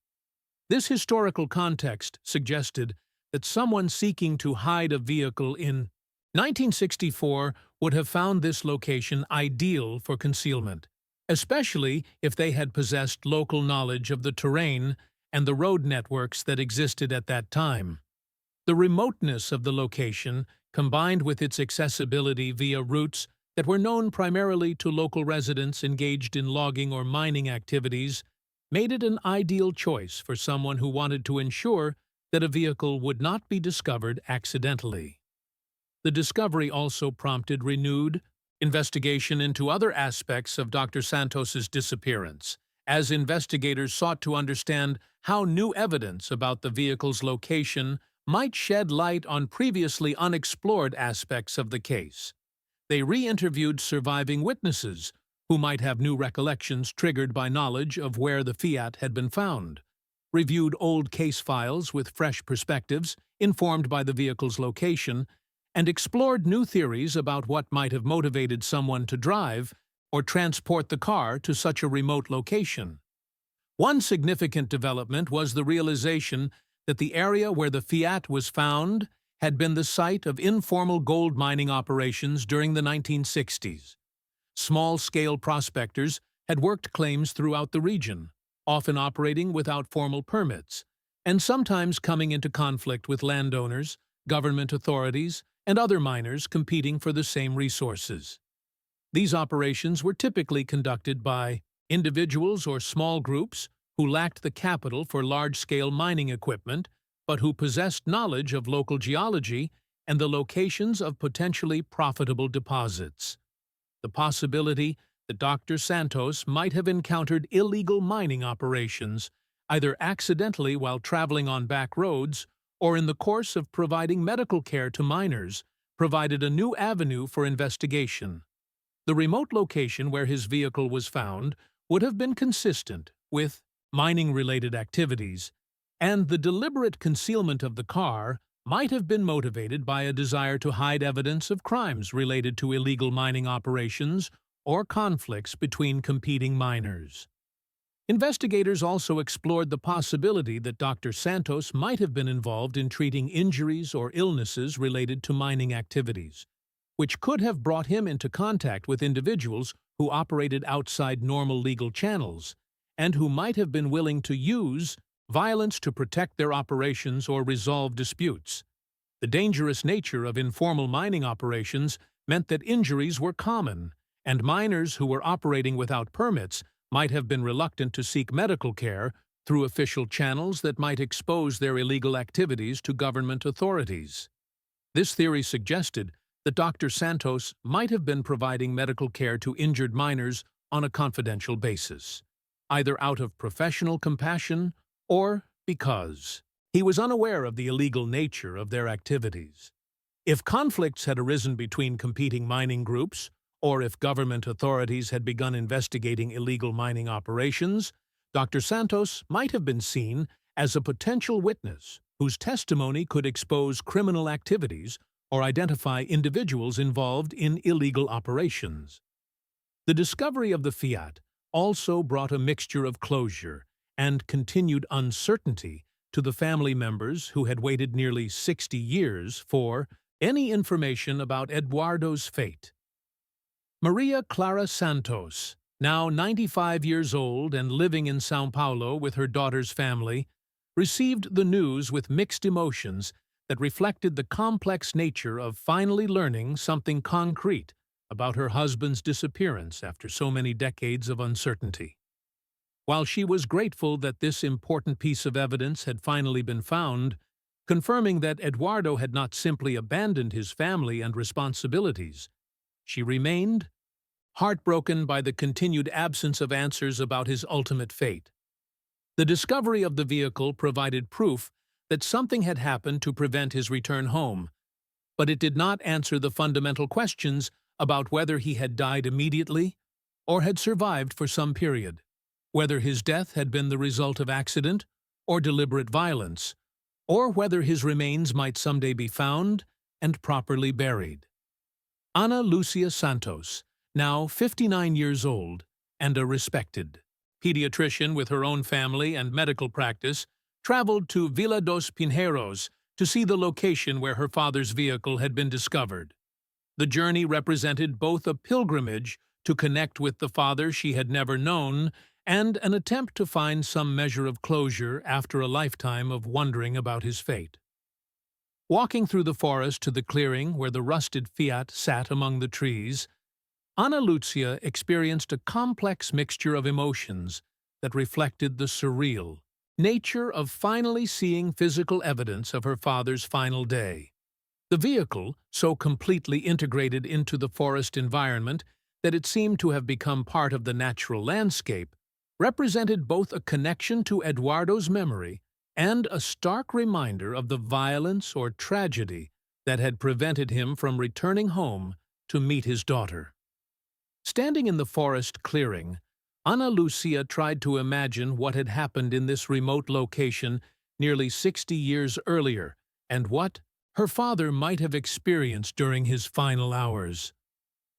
This historical context suggested that someone seeking to hide a vehicle in 1964 would have found this location ideal for concealment, especially if they had possessed local knowledge of the terrain and the road networks that existed at that time. The remoteness of the location, combined with its accessibility via routes that were known primarily to local residents engaged in logging or mining activities, made it an ideal choice for someone who wanted to ensure that a vehicle would not be discovered accidentally. The discovery also prompted renewed investigation into other aspects of Dr. Santos's disappearance, as investigators sought to understand how new evidence about the vehicle's location might shed light on previously unexplored aspects of the case. They re-interviewed surviving witnesses who might have new recollections triggered by knowledge of where the Fiat had been found, reviewed old case files with fresh perspectives informed by the vehicle's location, and explored new theories about what might have motivated someone to drive or transport the car to such a remote location. One significant development was the realization that the area where the Fiat was found had been the site of informal gold mining operations during the 1960s. Small-scale prospectors had worked claims throughout the region, often operating without formal permits, and sometimes coming into conflict with landowners, government authorities, and other miners competing for the same resources. These operations were typically conducted by individuals or small groups who lacked the capital for large-scale mining equipment, but who possessed knowledge of local geology and the locations of potentially profitable deposits. The possibility that Dr. Santos might have encountered illegal mining operations, either accidentally while traveling on back roads or in the course of providing medical care to miners, provided a new avenue for investigation. The remote location where his vehicle was found would have been consistent with mining-related activities, and the deliberate concealment of the car might have been motivated by a desire to hide evidence of crimes related to illegal mining operations or conflicts between competing miners. Investigators also explored the possibility that Dr. Santos might have been involved in treating injuries or illnesses related to mining activities, which could have brought him into contact with individuals who operated outside normal legal channels and who might have been willing to use violence to protect their operations or resolve disputes. The dangerous nature of informal mining operations meant that injuries were common, and miners who were operating without permits might have been reluctant to seek medical care through official channels that might expose their illegal activities to government authorities. This theory suggested that Dr. Santos might have been providing medical care to injured miners on a confidential basis, either out of professional compassion or because he was unaware of the illegal nature of their activities. If conflicts had arisen between competing mining groups, or if government authorities had begun investigating illegal mining operations, Dr. Santos might have been seen as a potential witness whose testimony could expose criminal activities or identify individuals involved in illegal operations. The discovery of the FIAT also brought a mixture of closure and continued uncertainty to the family members who had waited nearly 60 years for any information about Eduardo's fate. Maria Clara Santos, now 95 years old and living in São Paulo with her daughter's family, received the news with mixed emotions that reflected the complex nature of finally learning something concrete about her husband's disappearance after so many decades of uncertainty. While she was grateful that this important piece of evidence had finally been found, confirming that Eduardo had not simply abandoned his family and responsibilities, she remained heartbroken by the continued absence of answers about his ultimate fate. The discovery of the vehicle provided proof that something had happened to prevent his return home, but it did not answer the fundamental questions about whether he had died immediately or had survived for some period, whether his death had been the result of accident or deliberate violence, or whether his remains might someday be found and properly buried. Ana Lucia Santos, now 59 years old and a respected pediatrician with her own family and medical practice, traveled to Vila dos Pinheiros to see the location where her father's vehicle had been discovered. The journey represented both a pilgrimage to connect with the father she had never known and an attempt to find some measure of closure after a lifetime of wondering about his fate. Walking through the forest to the clearing where the rusted FIAT sat among the trees, Ana Lucia experienced a complex mixture of emotions that reflected the surreal nature of finally seeing physical evidence of her father's final day. The vehicle, so completely integrated into the forest environment that it seemed to have become part of the natural landscape, represented both a connection to Eduardo's memory and a stark reminder of the violence or tragedy that had prevented him from returning home to meet his daughter. Standing in the forest clearing, Ana Lucia tried to imagine what had happened in this remote location nearly 60 years earlier and what her father might have experienced during his final hours.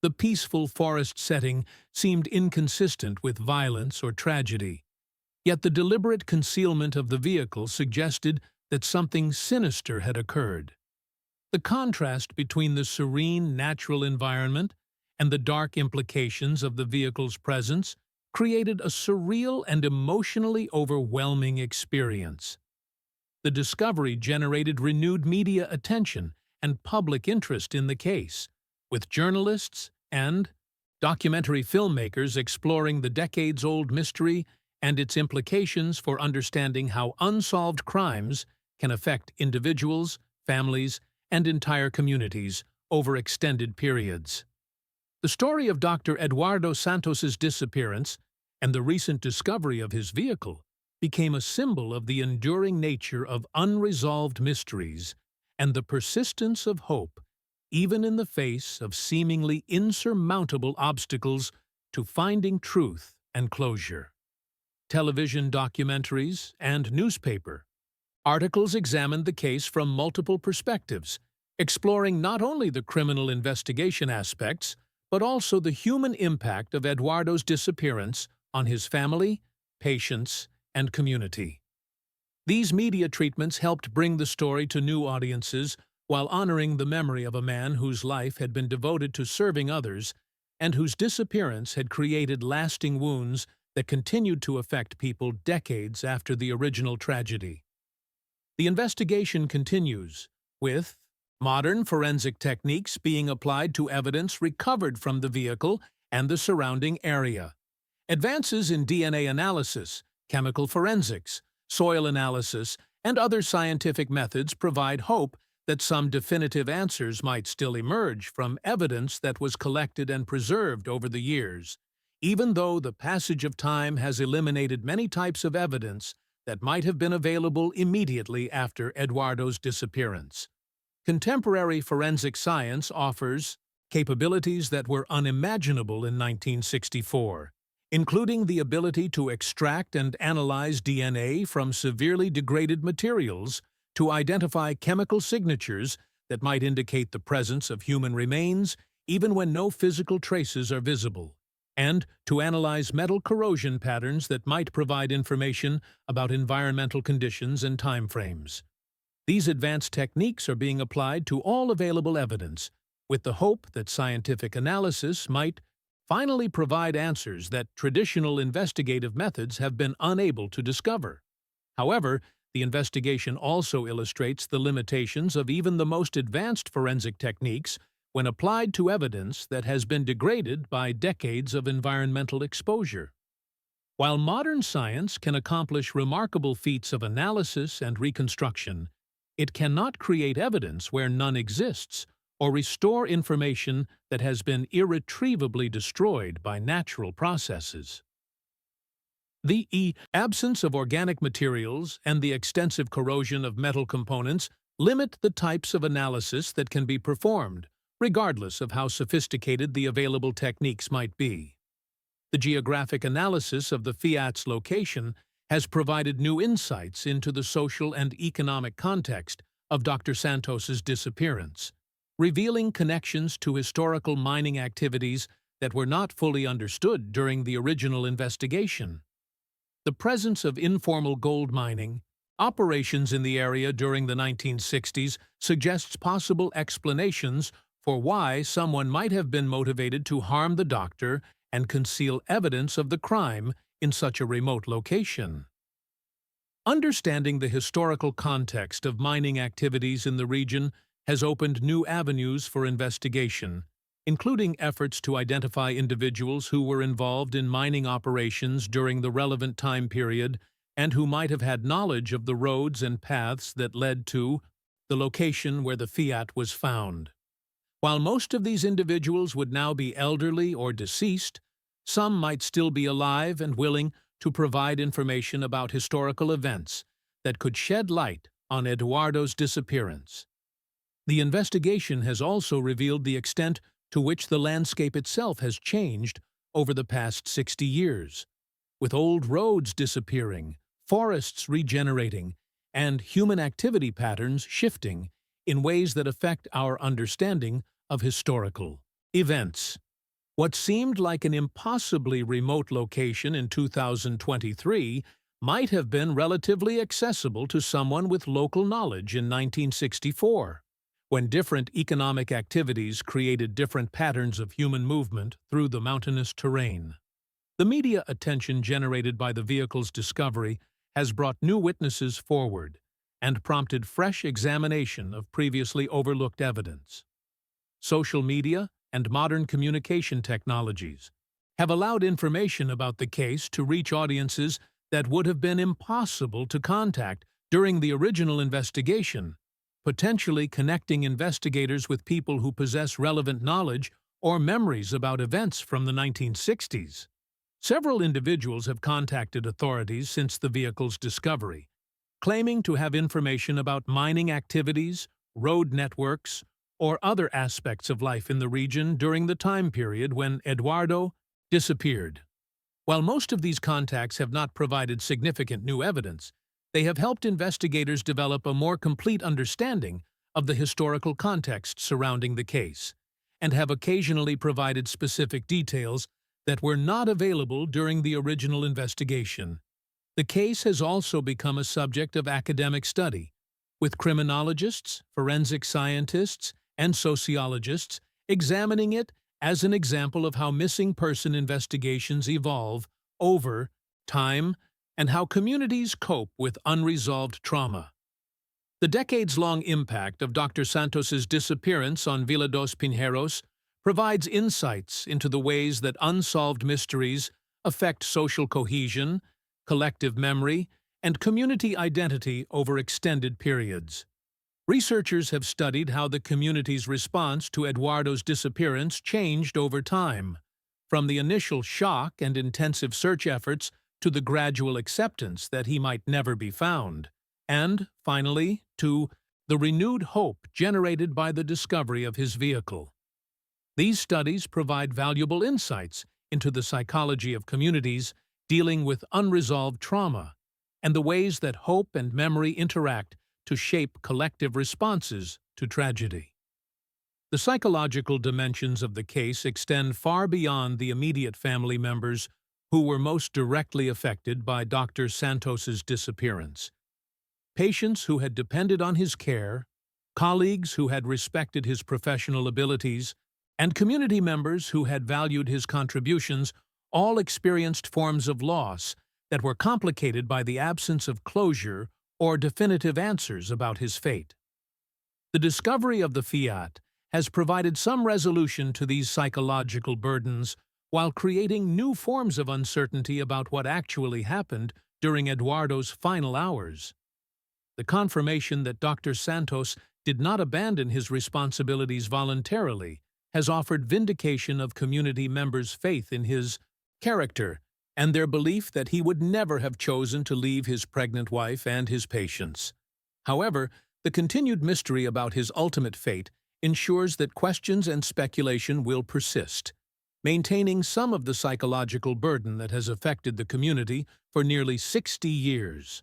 The peaceful forest setting seemed inconsistent with violence or tragedy, yet the deliberate concealment of the vehicle suggested that something sinister had occurred. The contrast between the serene natural environment and the dark implications of the vehicle's presence created a surreal and emotionally overwhelming experience. The discovery generated renewed media attention and public interest in the case, with journalists and documentary filmmakers exploring the decades-old mystery and its implications for understanding how unsolved crimes can affect individuals, families, and entire communities over extended periods. The story of Dr. Eduardo Santos's disappearance and the recent discovery of his vehicle became a symbol of the enduring nature of unresolved mysteries and the persistence of hope, even in the face of seemingly insurmountable obstacles to finding truth and closure. Television documentaries and newspaper articles examined the case from multiple perspectives, exploring not only the criminal investigation aspects, but also the human impact of Eduardo's disappearance on his family, patients, and community. These media treatments helped bring the story to new audiences while honoring the memory of a man whose life had been devoted to serving others and whose disappearance had created lasting wounds that continued to affect people decades after the original tragedy. The investigation continues, with modern forensic techniques being applied to evidence recovered from the vehicle and the surrounding area. Advances in DNA analysis, chemical forensics, soil analysis, and other scientific methods provide hope that some definitive answers might still emerge from evidence that was collected and preserved over the years, even though the passage of time has eliminated many types of evidence that might have been available immediately after Eduardo's disappearance. Contemporary forensic science offers capabilities that were unimaginable in 1964, including the ability to extract and analyze DNA from severely degraded materials, to identify chemical signatures that might indicate the presence of human remains even when no physical traces are visible, and to analyze metal corrosion patterns that might provide information about environmental conditions and timeframes. These advanced techniques are being applied to all available evidence, with the hope that scientific analysis might finally provide answers that traditional investigative methods have been unable to discover. However, the investigation also illustrates the limitations of even the most advanced forensic techniques when applied to evidence that has been degraded by decades of environmental exposure. While modern science can accomplish remarkable feats of analysis and reconstruction, it cannot create evidence where none exists or restore information that has been irretrievably destroyed by natural processes. The absence of organic materials and the extensive corrosion of metal components limit the types of analysis that can be performed, regardless of how sophisticated the available techniques might be. The geographic analysis of the FIAT's location has provided new insights into the social and economic context of Dr. Santos's disappearance, revealing connections to historical mining activities that were not fully understood during the original investigation. The presence of informal gold mining operations in the area during the 1960s suggests possible explanations for why someone might have been motivated to harm the doctor and conceal evidence of the crime in such a remote location. Understanding the historical context of mining activities in the region has opened new avenues for investigation, including efforts to identify individuals who were involved in mining operations during the relevant time period and who might have had knowledge of the roads and paths that led to the location where the FIAT was found. While most of these individuals would now be elderly or deceased, some might still be alive and willing to provide information about historical events that could shed light on Eduardo's disappearance. The investigation has also revealed the extent to which the landscape itself has changed over the past 60 years, with old roads disappearing, forests regenerating, and human activity patterns shifting in ways that affect our understanding of historical events. What seemed like an impossibly remote location in 2023 might have been relatively accessible to someone with local knowledge in 1964. When different economic activities created different patterns of human movement through the mountainous terrain. The media attention generated by the vehicle's discovery has brought new witnesses forward and prompted fresh examination of previously overlooked evidence. Social media and modern communication technologies have allowed information about the case to reach audiences that would have been impossible to contact during the original investigation, potentially connecting investigators with people who possess relevant knowledge or memories about events from the 1960s. Several individuals have contacted authorities since the vehicle's discovery, claiming to have information about mining activities, road networks, or other aspects of life in the region during the time period when Eduardo disappeared. While most of these contacts have not provided significant new evidence, they have helped investigators develop a more complete understanding of the historical context surrounding the case, and have occasionally provided specific details that were not available during the original investigation. The case has also become a subject of academic study, with criminologists, forensic scientists, and sociologists examining it as an example of how missing person investigations evolve over time and how communities cope with unresolved trauma. The decades-long impact of Dr. Santos's disappearance on Vila dos Pinheiros provides insights into the ways that unsolved mysteries affect social cohesion, collective memory, and community identity over extended periods. Researchers have studied how the community's response to Eduardo's disappearance changed over time, from the initial shock and intensive search efforts to the gradual acceptance that he might never be found, and, finally, to the renewed hope generated by the discovery of his vehicle. These studies provide valuable insights into the psychology of communities dealing with unresolved trauma and the ways that hope and memory interact to shape collective responses to tragedy. The psychological dimensions of the case extend far beyond the immediate family members who were most directly affected by Dr. Santos's disappearance. Patients who had depended on his care, colleagues who had respected his professional abilities, and community members who had valued his contributions all experienced forms of loss that were complicated by the absence of closure or definitive answers about his fate. The discovery of the FIAT has provided some resolution to these psychological burdens while creating new forms of uncertainty about what actually happened during Eduardo's final hours. The confirmation that Dr. Santos did not abandon his responsibilities voluntarily has offered vindication of community members' faith in his character and their belief that he would never have chosen to leave his pregnant wife and his patients. However, the continued mystery about his ultimate fate ensures that questions and speculation will persist, maintaining some of the psychological burden that has affected the community for nearly 60 years.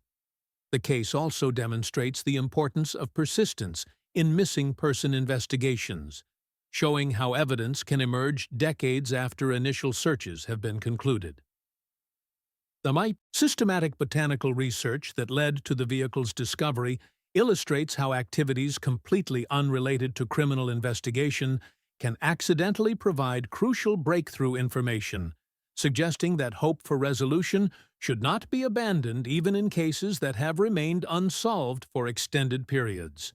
The case also demonstrates the importance of persistence in missing person investigations, showing how evidence can emerge decades after initial searches have been concluded. The systematic botanical research that led to the vehicle's discovery illustrates how activities completely unrelated to criminal investigation can accidentally provide crucial breakthrough information, suggesting that hope for resolution should not be abandoned even in cases that have remained unsolved for extended periods.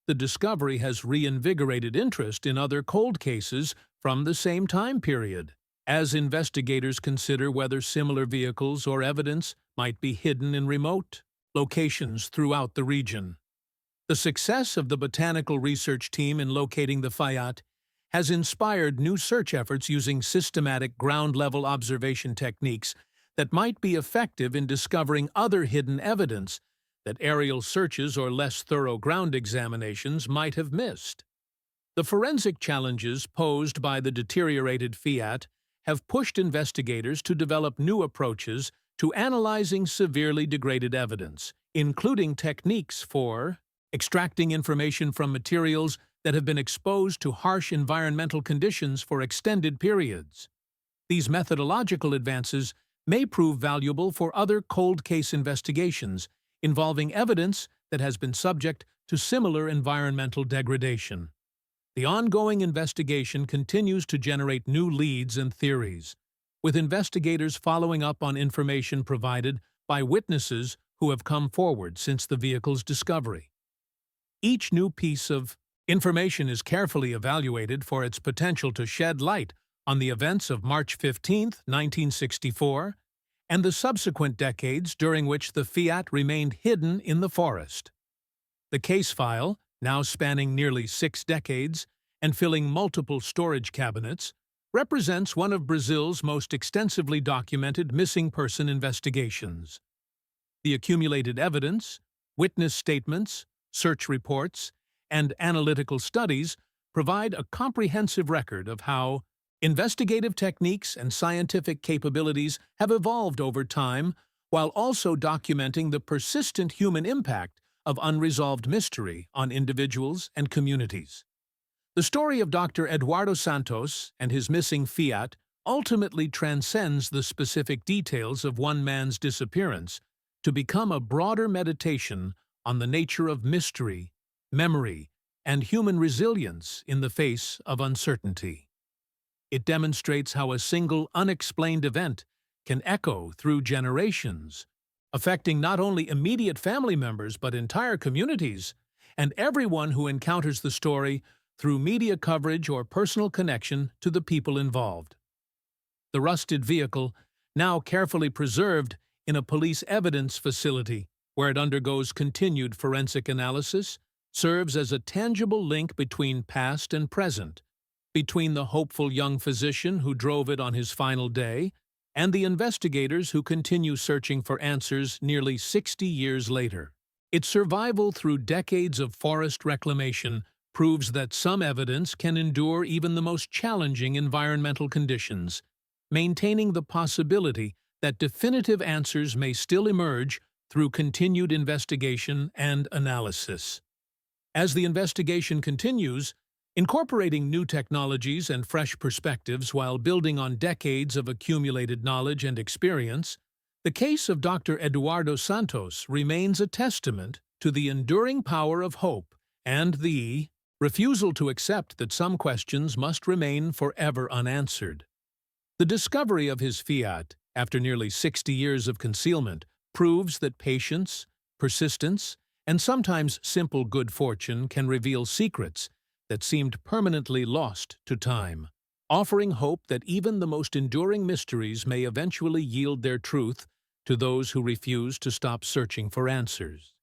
The discovery has reinvigorated interest in other cold cases from the same time period, as investigators consider whether similar vehicles or evidence might be hidden in remote locations throughout the region. The success of the botanical research team in locating the FIAT has inspired new search efforts using systematic ground-level observation techniques that might be effective in discovering other hidden evidence that aerial searches or less thorough ground examinations might have missed. The forensic challenges posed by the deteriorated FIAT have pushed investigators to develop new approaches to analyzing severely degraded evidence, including techniques for extracting information from materials that have been exposed to harsh environmental conditions for extended periods. These methodological advances may prove valuable for other cold case investigations involving evidence that has been subject to similar environmental degradation. The ongoing investigation continues to generate new leads and theories, with investigators following up on information provided by witnesses who have come forward since the vehicle's discovery. Each new piece of information is carefully evaluated for its potential to shed light on the events of March 15, 1964, and the subsequent decades during which the FIAT remained hidden in the forest. The case file, now spanning nearly 6 decades and filling multiple storage cabinets, represents one of Brazil's most extensively documented missing person investigations. The accumulated evidence, witness statements, search reports, and analytical studies provide a comprehensive record of how investigative techniques and scientific capabilities have evolved over time, while also documenting the persistent human impact of unresolved mystery on individuals and communities. The story of Dr. Eduardo Santos and his missing FIAT ultimately transcends the specific details of one man's disappearance to become a broader meditation on the nature of mystery, memory, and human resilience in the face of uncertainty. It demonstrates how a single unexplained event can echo through generations, affecting not only immediate family members but entire communities, and everyone who encounters the story through media coverage or personal connection to the people involved. The rusted vehicle, now carefully preserved in a police evidence facility where it undergoes continued forensic analysis, serves as a tangible link between past and present, between the hopeful young physician who drove it on his final day and the investigators who continue searching for answers nearly 60 years later. Its survival through decades of forest reclamation proves that some evidence can endure even the most challenging environmental conditions, maintaining the possibility that definitive answers may still emerge through continued investigation and analysis. As the investigation continues, incorporating new technologies and fresh perspectives while building on decades of accumulated knowledge and experience, the case of Dr. Eduardo Santos remains a testament to the enduring power of hope and the refusal to accept that some questions must remain forever unanswered. The discovery of his FIAT, after nearly 60 years of concealment, proves that patience, persistence, and sometimes simple good fortune can reveal secrets that seemed permanently lost to time, offering hope that even the most enduring mysteries may eventually yield their truth to those who refuse to stop searching for answers.